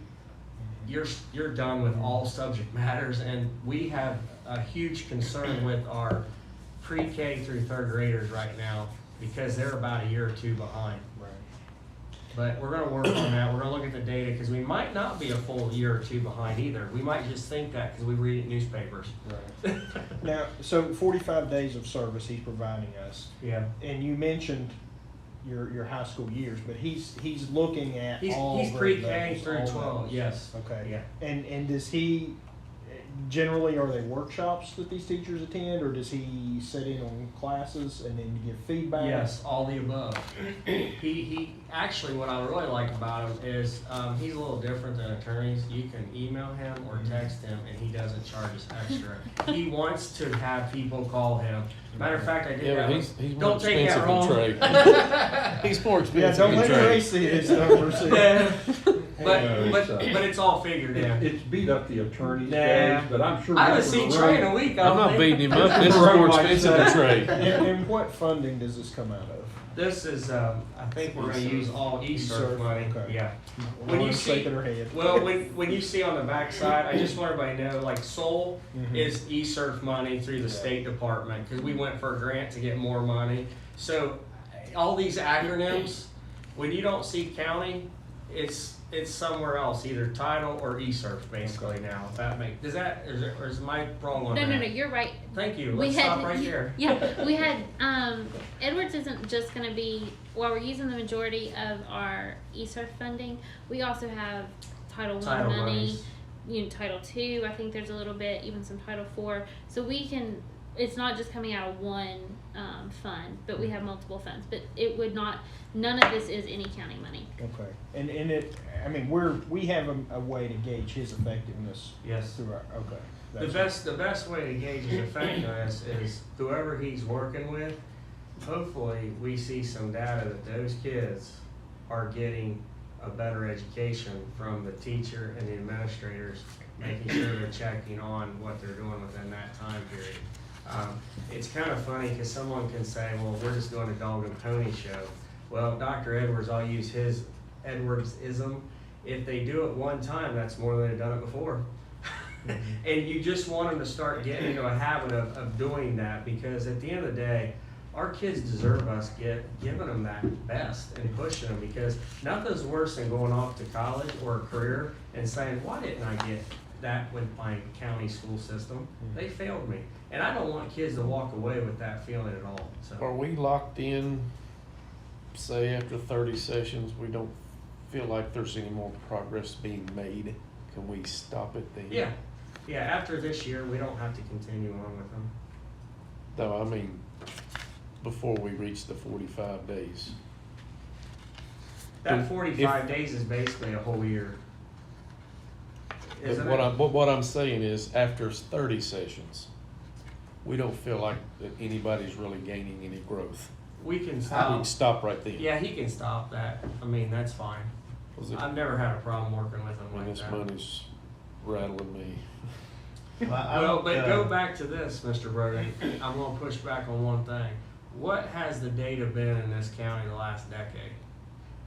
you're done with all subject matters, and we have a huge concern with our pre-K through third graders right now because they're about a year or two behind. Right. But we're gonna work on that. We're gonna look at the data because we might not be a full year or two behind either. We might just think that because we read it in newspapers. Right. Now, so 45 days of service he's providing us, Yeah. and you mentioned your high school years, but he's looking at all He's the pre-K levels, through all 12, levels. yes. Okay. Yeah. And does he, generally, are they workshops that these teachers attend, or does he sit in on classes and then give feedback? Yes, all the above. He actually, what I really like about him is he's a little different than attorneys. You can email him or text him, and he doesn't charge us extra. He wants to have people call him. Matter of fact, I did Yeah, that. but with- he's more Don't take that expensive than wrong. Trey. He's more Yeah, expensive don't than let Trey. Ray see his numbers. Yeah. But It's, it's all figured in. It's beat up the attorney's Nah. days, but I'm sure. I haven't Mr. seen Rowe- Trey in a week. I I'm don't not think. beating him up. This is more expensive than Trey. And what funding does this come out of? This is, I think we're gonna use all e-surf money. Okay. Yeah. When you Lauren's see- shaking her head. Well, when you see on the back side, I just want everybody to know, like Soul Mhm. is e-surf money through the State Department, because we went for a grant to get more money. So all these acronyms, when you don't see county, it's somewhere else, either title or e-surf basically now. If that or is my wrong on No, that? no, no, you're right. Thank you. We Let's had- stop right there. Yeah, we had, Edwards isn't just gonna be, while we're using the majority of our ESSER funding, we also have Title I Title money, monies. Title II, I think there's a little bit, even some Title IV. So we can, it's not just coming out of one, fund, but we have multiple funds. But it would not, none of this is any county money. Okay, and it, I mean, we have a way to gauge his effectiveness Yes. through our, okay. The best way to gauge his effectiveness is whoever he's working with, hopefully we see some data that those kids are getting a better education from the teacher and the administrators, making sure they're checking on what they're doing within that time period. It's kind of funny because someone can say, well, we're just doing a dog and pony show. Well, Dr. Edwards, I'll use his Edwards-ism. If they do it one time, that's more than they've done it before. And you just want them to start getting into a habit of doing that, because at the end of the day, our kids deserve us giving them that best and pushing them, because nothing's worse than going off to college or a career and saying, why didn't I get that with my county school system? They failed me. And I don't want kids to walk away with that feeling at all. Are So we locked in, say after 30 sessions, we don't feel like there's any more progress being made? Can we stop it then? yeah, after this year, we don't have to continue on with them. No, I mean, before we reach the 45 days. That If- 45 days is basically a whole year. Isn't it? What I'm saying is, after 30 sessions, we don't feel like that anybody's really gaining any growth. We can We stop. can stop right then. Yeah, he can stop that. I mean, that's fine. 'Cause it- I've never had a problem working with him I mean, like this that. money's rattling me. Well, but go back to this, Mr. Brogan. I'm gonna push back on one thing. What has the data been in this county the last decade?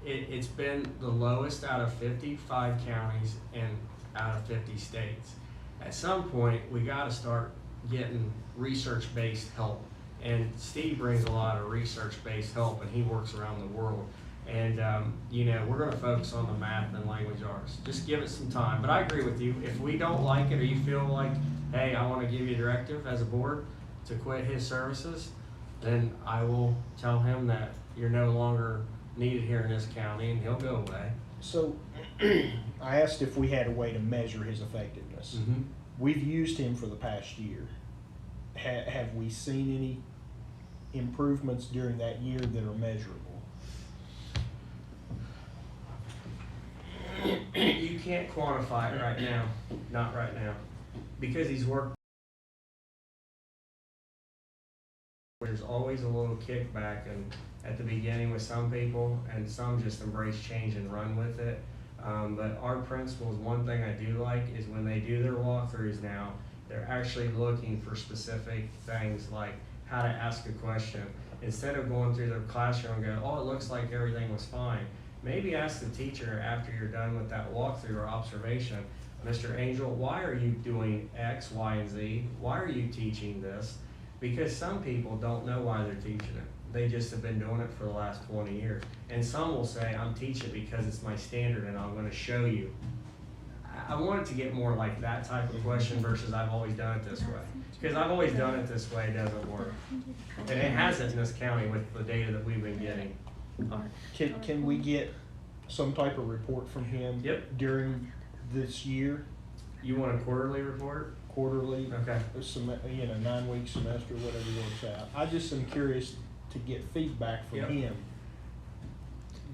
it's been the lowest out of 55 counties and out of 50 states. At some point, we gotta start getting research-based help. And Steve brings a lot of research-based help, and he works around the world. And, you know, we're gonna focus on the math and language arts. Just give it some time. But I agree with you. If we don't like it, or you feel like, hey, I wanna give you a directive as a board to quit his services, then I will tell him that you're no longer needed here in this county, and he'll go away. So, I asked if we had a way to measure his effectiveness. Mm-hmm. We've used him for the past year. Have we seen any improvements during that year that are measurable? You can't quantify it right now, not right now, because he's worked. There's always a little kickback and at the beginning with some people, and some just embrace change and run with it. But our principals, one thing I do like is when they do their walkthroughs now, they're actually looking for specific things like how to ask a question. Instead of going through the classroom and go, oh, it looks like everything was fine. Maybe ask the teacher after you're done with that walkthrough or observation, Mr. Angel, why are you doing X, Y, and Z? Why are you teaching this? Because some people don't know why they're teaching it. They just have been doing it for the last 20 years. And some will say, I'm teaching because it's my standard and I'm gonna show you. I want it to get more like that type of question versus I've always done it this way. Because I've always done it this way, it doesn't work. And it hasn't in this county with the data that we've been getting. Can we get some type of report from him? Yep. During this year, You want a quarterly report? quarterly? Okay. 9-week semester, whatever works out. I just am curious to get feedback from Yep. him.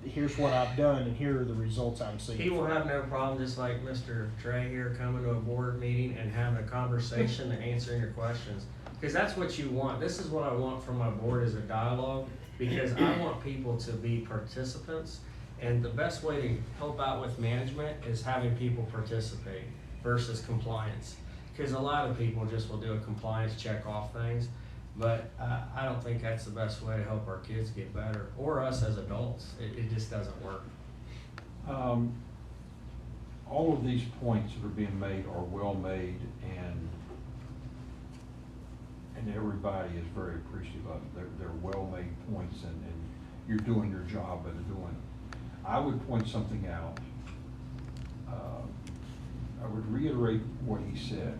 Here's what I've done and here are the results I'm seeing. He will have no problem, just like Mr. Trey here, coming to a board meeting and having a conversation and answering your questions. Because that's what you want. This is what I want from my board, is a dialogue, because I want people to be participants. And the best way to help out with management is having people participate versus compliance. Because a lot of people just will do a compliance check off things, but I don't think that's the best way to help our kids get better, or us as adults. It just doesn't work. All of these points that are being made are well made, and everybody is very appreciative of them. They're well made points, and you're doing your job at doing it. I would point something out. I would reiterate what he said.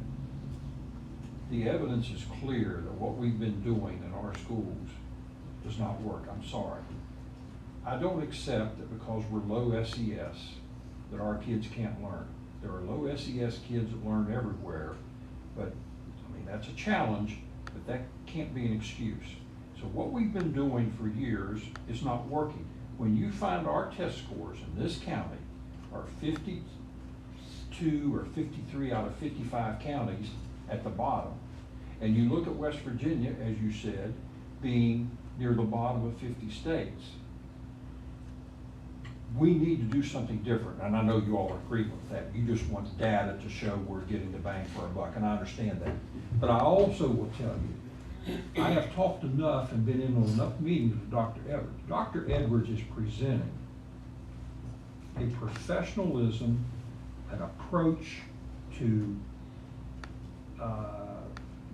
The evidence is clear that what we've been doing in our schools does not work. I'm sorry. I don't accept that because we're low SES that our kids can't learn. There are low SES kids that learn everywhere, but I mean, that's a challenge, but that can't be an excuse. So what we've been doing for years is not working. When you find our test scores in this county are 52 or 53 out of 55 counties at the bottom, and you look at West Virginia, as you said, being near the bottom of 50 states, we need to do something different. And I know you all agree with that. You just want data to show we're getting the bang for our buck, and I understand that. But I also will tell you, I have talked enough and been in on enough meetings with Dr. Edwards. Dr. Edwards is presenting a professionalism, an approach to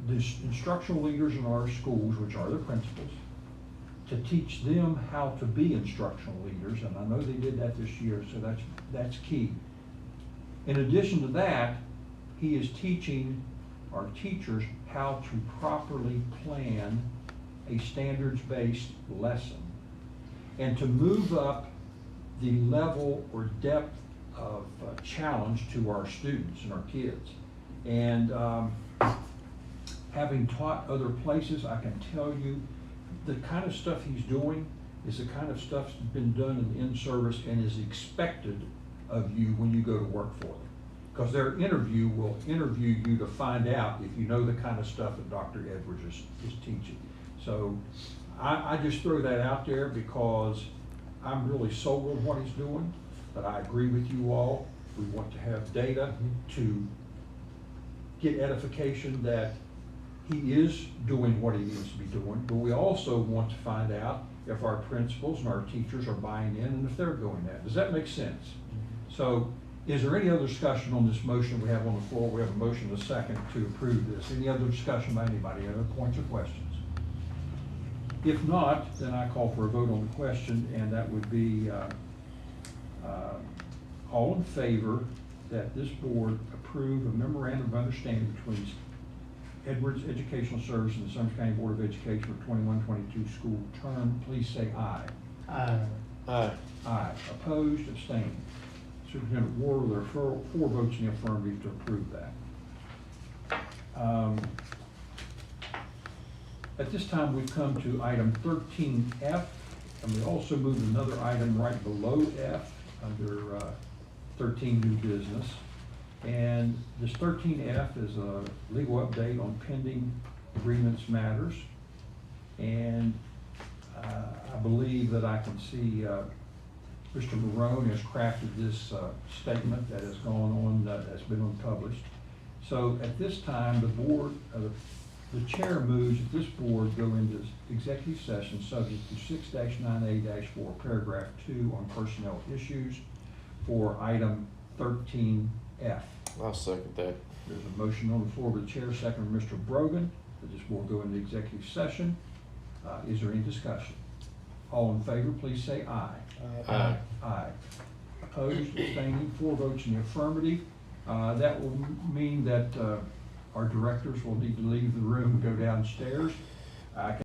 the instructional leaders in our schools, which are the principals, to teach them how to be instructional leaders, and I know they did that this year, so that's key. In addition to that, he is teaching our teachers how to properly plan a standards-based lesson and to move up the level or depth of challenge to our students and our kids. And having taught other places, I can tell you the kind of stuff he's doing is the kind of stuff that's been done in the in-service and is expected of you when you go to work for them. Because their interview will interview you to find out if you know the kind of stuff that Dr. Edwards is teaching. So I just throw that out there because I'm really sold on what he's doing, but I agree with you all. We want to have data to get edification that he is doing what he needs to be doing, but we also want to find out if our principals and our teachers are buying in and if they're going that. Does that make sense? So is there any other discussion on this motion we have on the floor? We have a motion and a second to approve this. Any other discussion by anybody? Other points or questions? If not, then I call for a vote on the question, and that would be all in favor that this board approve a memorandum of understanding between Edwards Educational Services and the Summers County Board of Education for 21-22 school term, please say aye. Aye. Aye. Aye. Opposed, abstained. Superintendent Ward, there are four votes in the affirmative to approve that. At this time, we've come to item 13F, and we also moved another item right below F under 13 new business. And this 13F is a legal update on pending agreements matters. And I believe that I can see Mr. Marone has crafted this statement that has gone on, that's been unpublished. So at this time, the board, the chair moves that this board go into executive session subject to 6-9A-4, paragraph 2 on personnel issues for item 13F. I'll second that. There's a motion on the floor by the chair, second by Mr. Brogan, that this board go into executive session. Is there any discussion? All in favor, please say aye. Aye. Aye. Opposed, abstaining, 4 votes in the affirmative. That will mean that our directors will need to leave the room and go downstairs. I can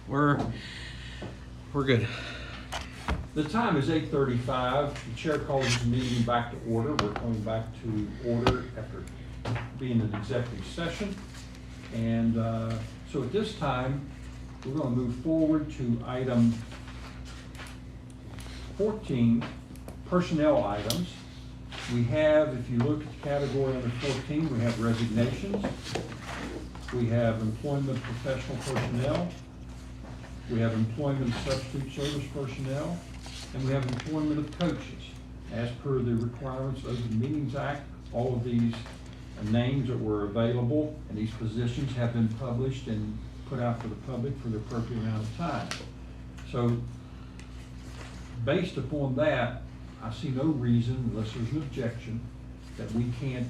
we're good. The time is 8:35. The chair calls this meeting back to order. We're coming back to order after being in executive session. And so at this time, we're going to move forward to item 14, personnel items. We have, if you look at the category under 14, we have resignations. We have employment of professional personnel. We have employment of substitute service personnel. And we have employment of coaches. As per the requirements of the Open Meetings Act, all of these names that were available and these positions have been published and put out for the public for the appropriate amount of time. So based upon that, I see no reason, unless there's an objection, that we can't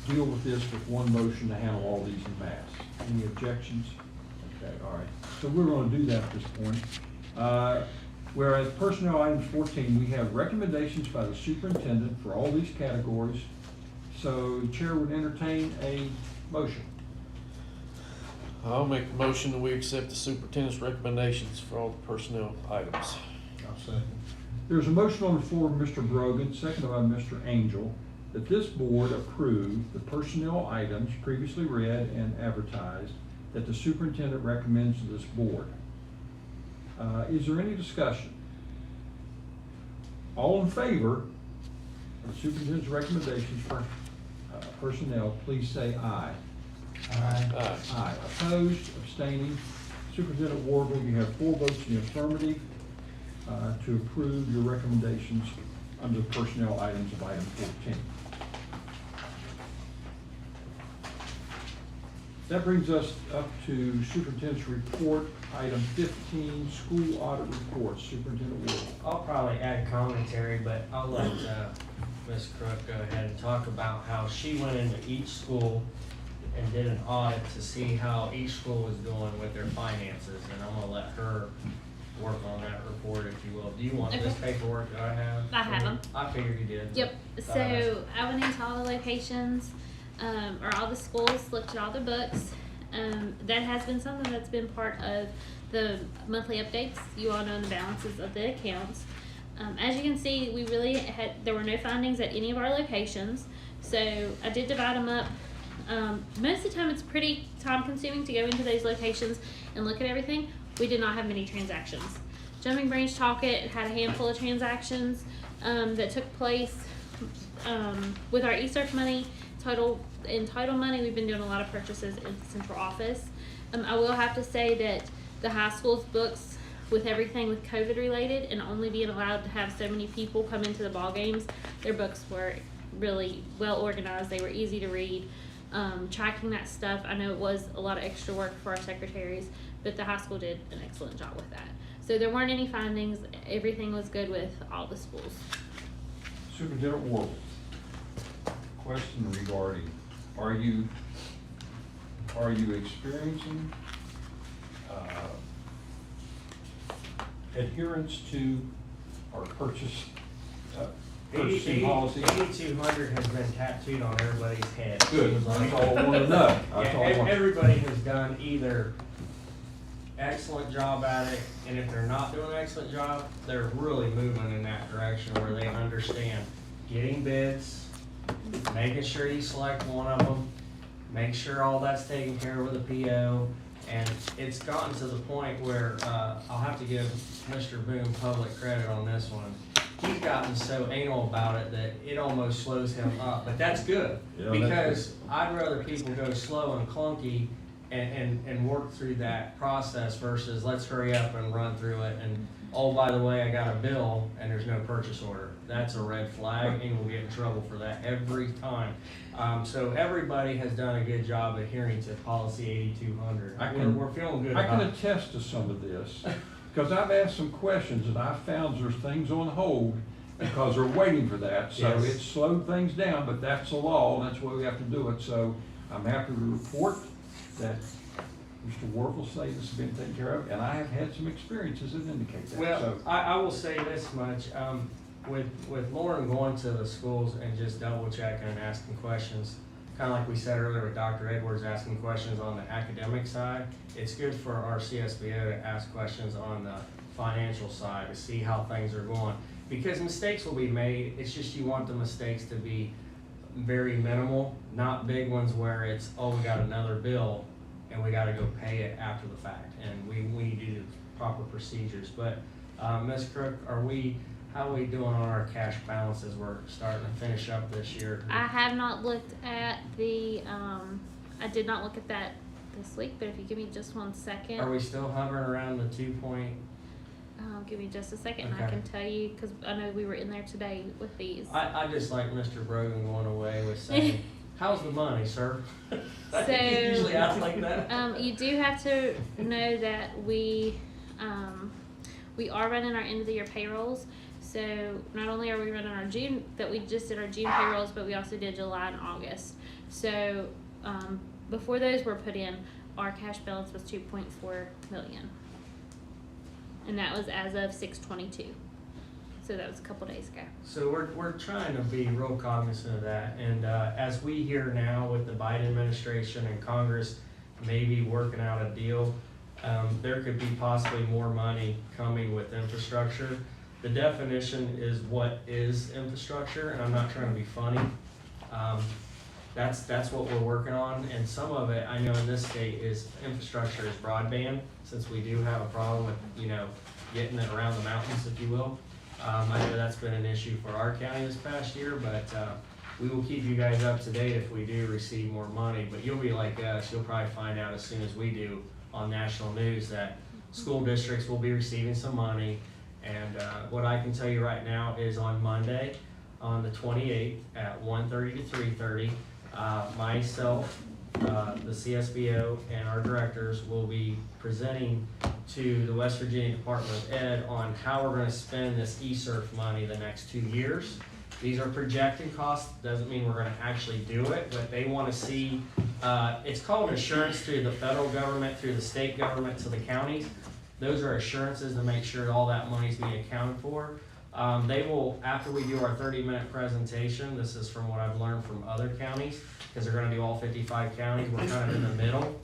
deal with this with one motion to handle all these in mass. Any objections? Okay, all right. So we're going to do that at this point. Whereas personnel items 14, we have recommendations by the superintendent for all these categories. So the chair would entertain a motion. I'll make a motion that we accept the superintendent's recommendations for all the personnel items. I'll second. There's a motion on the floor of Mr. Brogan, seconded by Mr. Angel, that this board approve the personnel items previously read and advertised that the superintendent recommends to this board. Is there any discussion? All in favor of the superintendent's recommendations for personnel, please say aye. Aye. Aye. Aye. Opposed, abstaining. Superintendent Warble, you have 4 votes in the affirmative to approve your recommendations under the personnel items of item 14. That brings us up to superintendent's report, item 15, school audit report. Superintendent Warble. I'll probably add commentary, but I'll let Ms. Crook go ahead and talk about how she went into each school and did an audit to see how each school was doing with their finances, and I'm gonna let her work on that report, if you will. Do you want this paperwork that I have? I have them. I figured you did. Yep, so I went into all the locations, or all the schools, looked at all the books. That has been something that's been part of the monthly updates. You all know the balances of the accounts. As you can see, there were no findings at any of our locations. So I did divide them up. Most of the time it's pretty time consuming to go into those locations and look at everything. We did not have many transactions. Jumping Branch Talkit had a handful of transactions that took place with our eSurf money. Title money, we've been doing a lot of purchases in the central office. I will have to say that the high school's books, with everything with COVID related and only being allowed to have so many people come into the ball games, their books were really well organized. They were easy to read. Tracking that stuff, I know it was a lot of extra work for our secretaries, but the high school did an excellent job with that. So there weren't any findings. Everything was good with all the schools. Superintendent Warble. Question regarding, are you experiencing adherence to our purchasing policy? 8200 has been tattooed on everybody's head. Good, that's all I want to know. That's all I want. Everybody has done either excellent job at it, and if they're not doing an excellent job, they're really moving in that direction where they understand getting bids, making sure you select one of them, make sure all that's taken care of with a PO, and it's gotten to the point where I'll have to give Mr. Boone public credit on this one. He's gotten so anal about it that it almost slows him up, but that's good, Yeah, because I'd rather people go slow and clunky and work through that process versus let's hurry up and run through it and, oh, by the way, I got a bill and there's no purchase order. That's a red flag, and we'll get in trouble for that every time. So everybody has done a good job adhering to policy 8200. We're feeling good I about can it. attest to some of this, because I've asked some questions and I found there's things on hold because they're waiting for that. So Yes. it's slowed things down, but that's the law, and that's why we have to do it. So I'm happy to report that Mr. Warble say this has been taken care of, and I have had some experiences that indicate that. Well, So I will say this much, with Lauren going to the schools and just double checking and asking questions, kinda like we said earlier with Dr. Edwards asking questions on the academic side, it's good for our CSBO to ask questions on the financial side to see how things are going. Because mistakes will be made, it's just you want the mistakes to be very minimal, not big ones where it's, oh, we got another bill and we gotta go pay it after the fact. And we need to do the proper procedures. But, Ms. Crook, how are we doing on our cash balances? We're starting to finish up this year. I have not looked at the, I did not look at that this week, but if you give me just 1 second. Are we still hovering around the 2 point? Give me just a second and I Okay. can tell you, because I know we were in there today with these. I just like Mr. Brogan going away with saying, how's the money, sir? I think he usually acts like that. You do have to know that we are running our end of the year payrolls. So not only are we running our June, that we just did our June payrolls, but we also did July and August. So before those were put in, our cash balance was 2.4 million. And that was as of 6/22. So that was a couple days ago. So we're trying to be real cognizant of that. And as we hear now with the Biden administration and Congress maybe working out a deal, there could be possibly more money coming with infrastructure. The definition is what is infrastructure, and I'm not trying to be funny. That's what we're working on, and some of it, I know in this state, is infrastructure is broadband, since we do have a problem with, getting it around the mountains, if you will. I know that's been an issue for our county this past year, but we will keep you guys up to date if we do receive more money. But you'll be like us, you'll probably find out as soon as we do on national news that school districts will be receiving some money. And what I can tell you right now is on Monday, on the 28th at 1:30 to 3:30, myself, the CSBO, and our directors will be presenting to the West Virginia Department of Ed on how we're going to spend this ESSERF money the next 2 years. These are projected costs, doesn't mean we're going to actually do it, but they want to see, it's called assurance to the federal government, through the state government, to the counties. Those are assurances to make sure all that money's being accounted for. They will, after we do our 30-minute presentation, this is from what I've learned from other counties, because they're going to do all 55 counties. We're kind of in the middle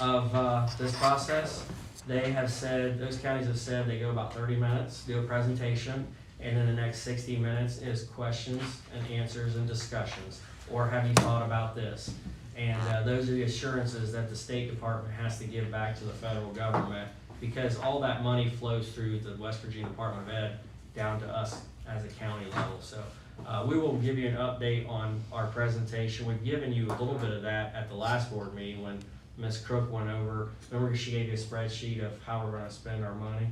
of this process. They have said, those counties have said they go about 30 minutes, do a presentation, and then the next 60 minutes is questions and answers and discussions. Or have you thought about this? And those are the assurances that the State Department has to give back to the federal government, because all that money flows through the West Virginia Department of Ed down to us as a county level. So we will give you an update on our presentation. We've given you a little bit of that at the last board meeting when Ms. Crook went over. Remember she gave you a spreadsheet of how we're going to spend our money?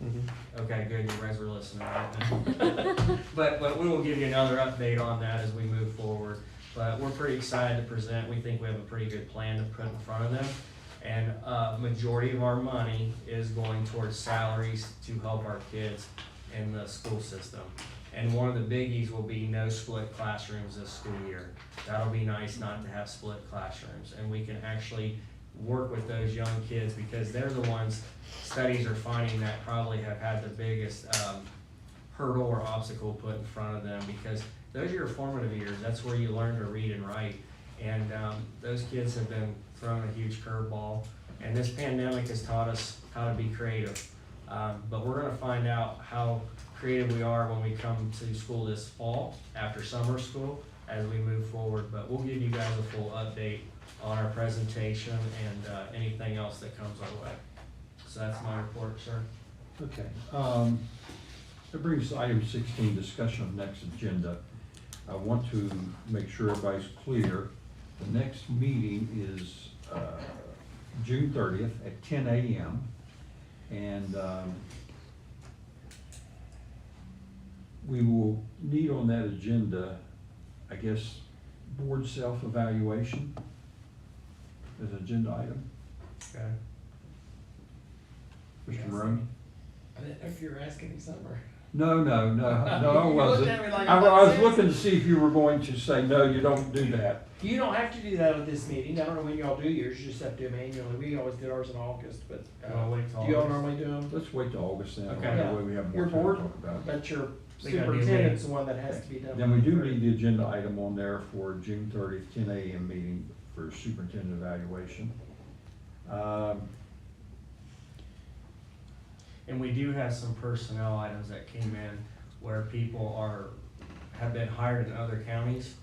Mm-hmm. Okay, good. You guys were listening right now. But we will give you another update on that as we move forward. But we're pretty excited to present. We think we have a pretty good plan to put in front of them. And majority of our money is going towards salaries to help our kids in the school system. And one of the biggies will be no split classrooms this school year. That'll be nice not to have split classrooms. And we can actually work with those young kids, because they're the ones, studies are finding, that probably have had the biggest hurdle or obstacle put in front of them, because those are your formative years. That's where you learn to read and write. And those kids have been thrown a huge curveball. And this pandemic has taught us how to be creative. But we're going to find out how creative we are when we come to school this fall, after summer school, as we move forward. But we'll give you guys a full update on our presentation and anything else that comes our way. So that's my report, sir. Okay. That brings us to item 16, discussion of next agenda. I want to make sure everybody's clear. The next meeting is June 30th at 10 a.m. And we will need on that agenda, I guess, board self-evaluation as an agenda item. Okay. Mr. Maroney? I didn't know if you were asking me something or. No, I You wasn't. looked at me like I I'm was serious. looking to see if you were going to say, no, you don't do that. You don't have to do that at this meeting. I don't know when y'all do yours. You just have to do them annually. We always did ours in August, but I'll wait till do y'all August. normally do them? Let's wait till August then. Okay. That way we have more Your time to board, talk about it. but your They gotta be superintendent's the one that has to be done. Then we do by the need the agenda item on there for June 30th, 10 a.m. meeting for superintendent evaluation. And we do have some personnel items that came in where people have been hired in other counties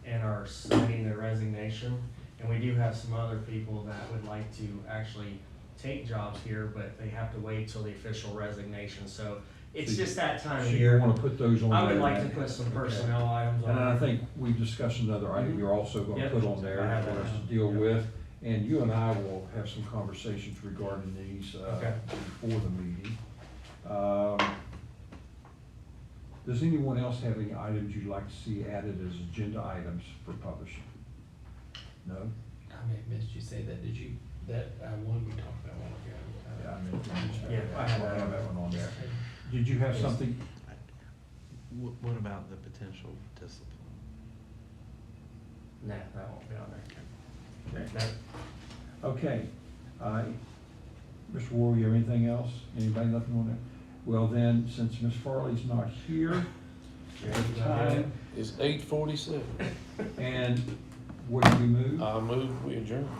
and are signing their resignation. And we do have some other people that would like to actually take jobs here, but they have to wait till the official resignation. So it's just that time So of you year. want to put those on there? I would like to put some personnel items on And I there. think we discussed another item you're also going to Yep. put on there I have for that us to down. deal Yep. with. And you and I will have some conversations regarding these Okay. before the meeting. Does anyone else have any items you'd like to see added as agenda items for publishing? No? I may have missed you say that, did you, that, one we talked about a while ago? Yeah, I meant to mention that. Yeah, I have that. That one on there. Did you have Yes. something? What about the potential discipline? Nah, that won't be on there. Okay. That- Okay. Mr. Ward, you have anything else? Anybody, nothing on there? Well then, since Ms. Farley's not here at the time, It's 8:47. and what do we move? I move, we adjourn.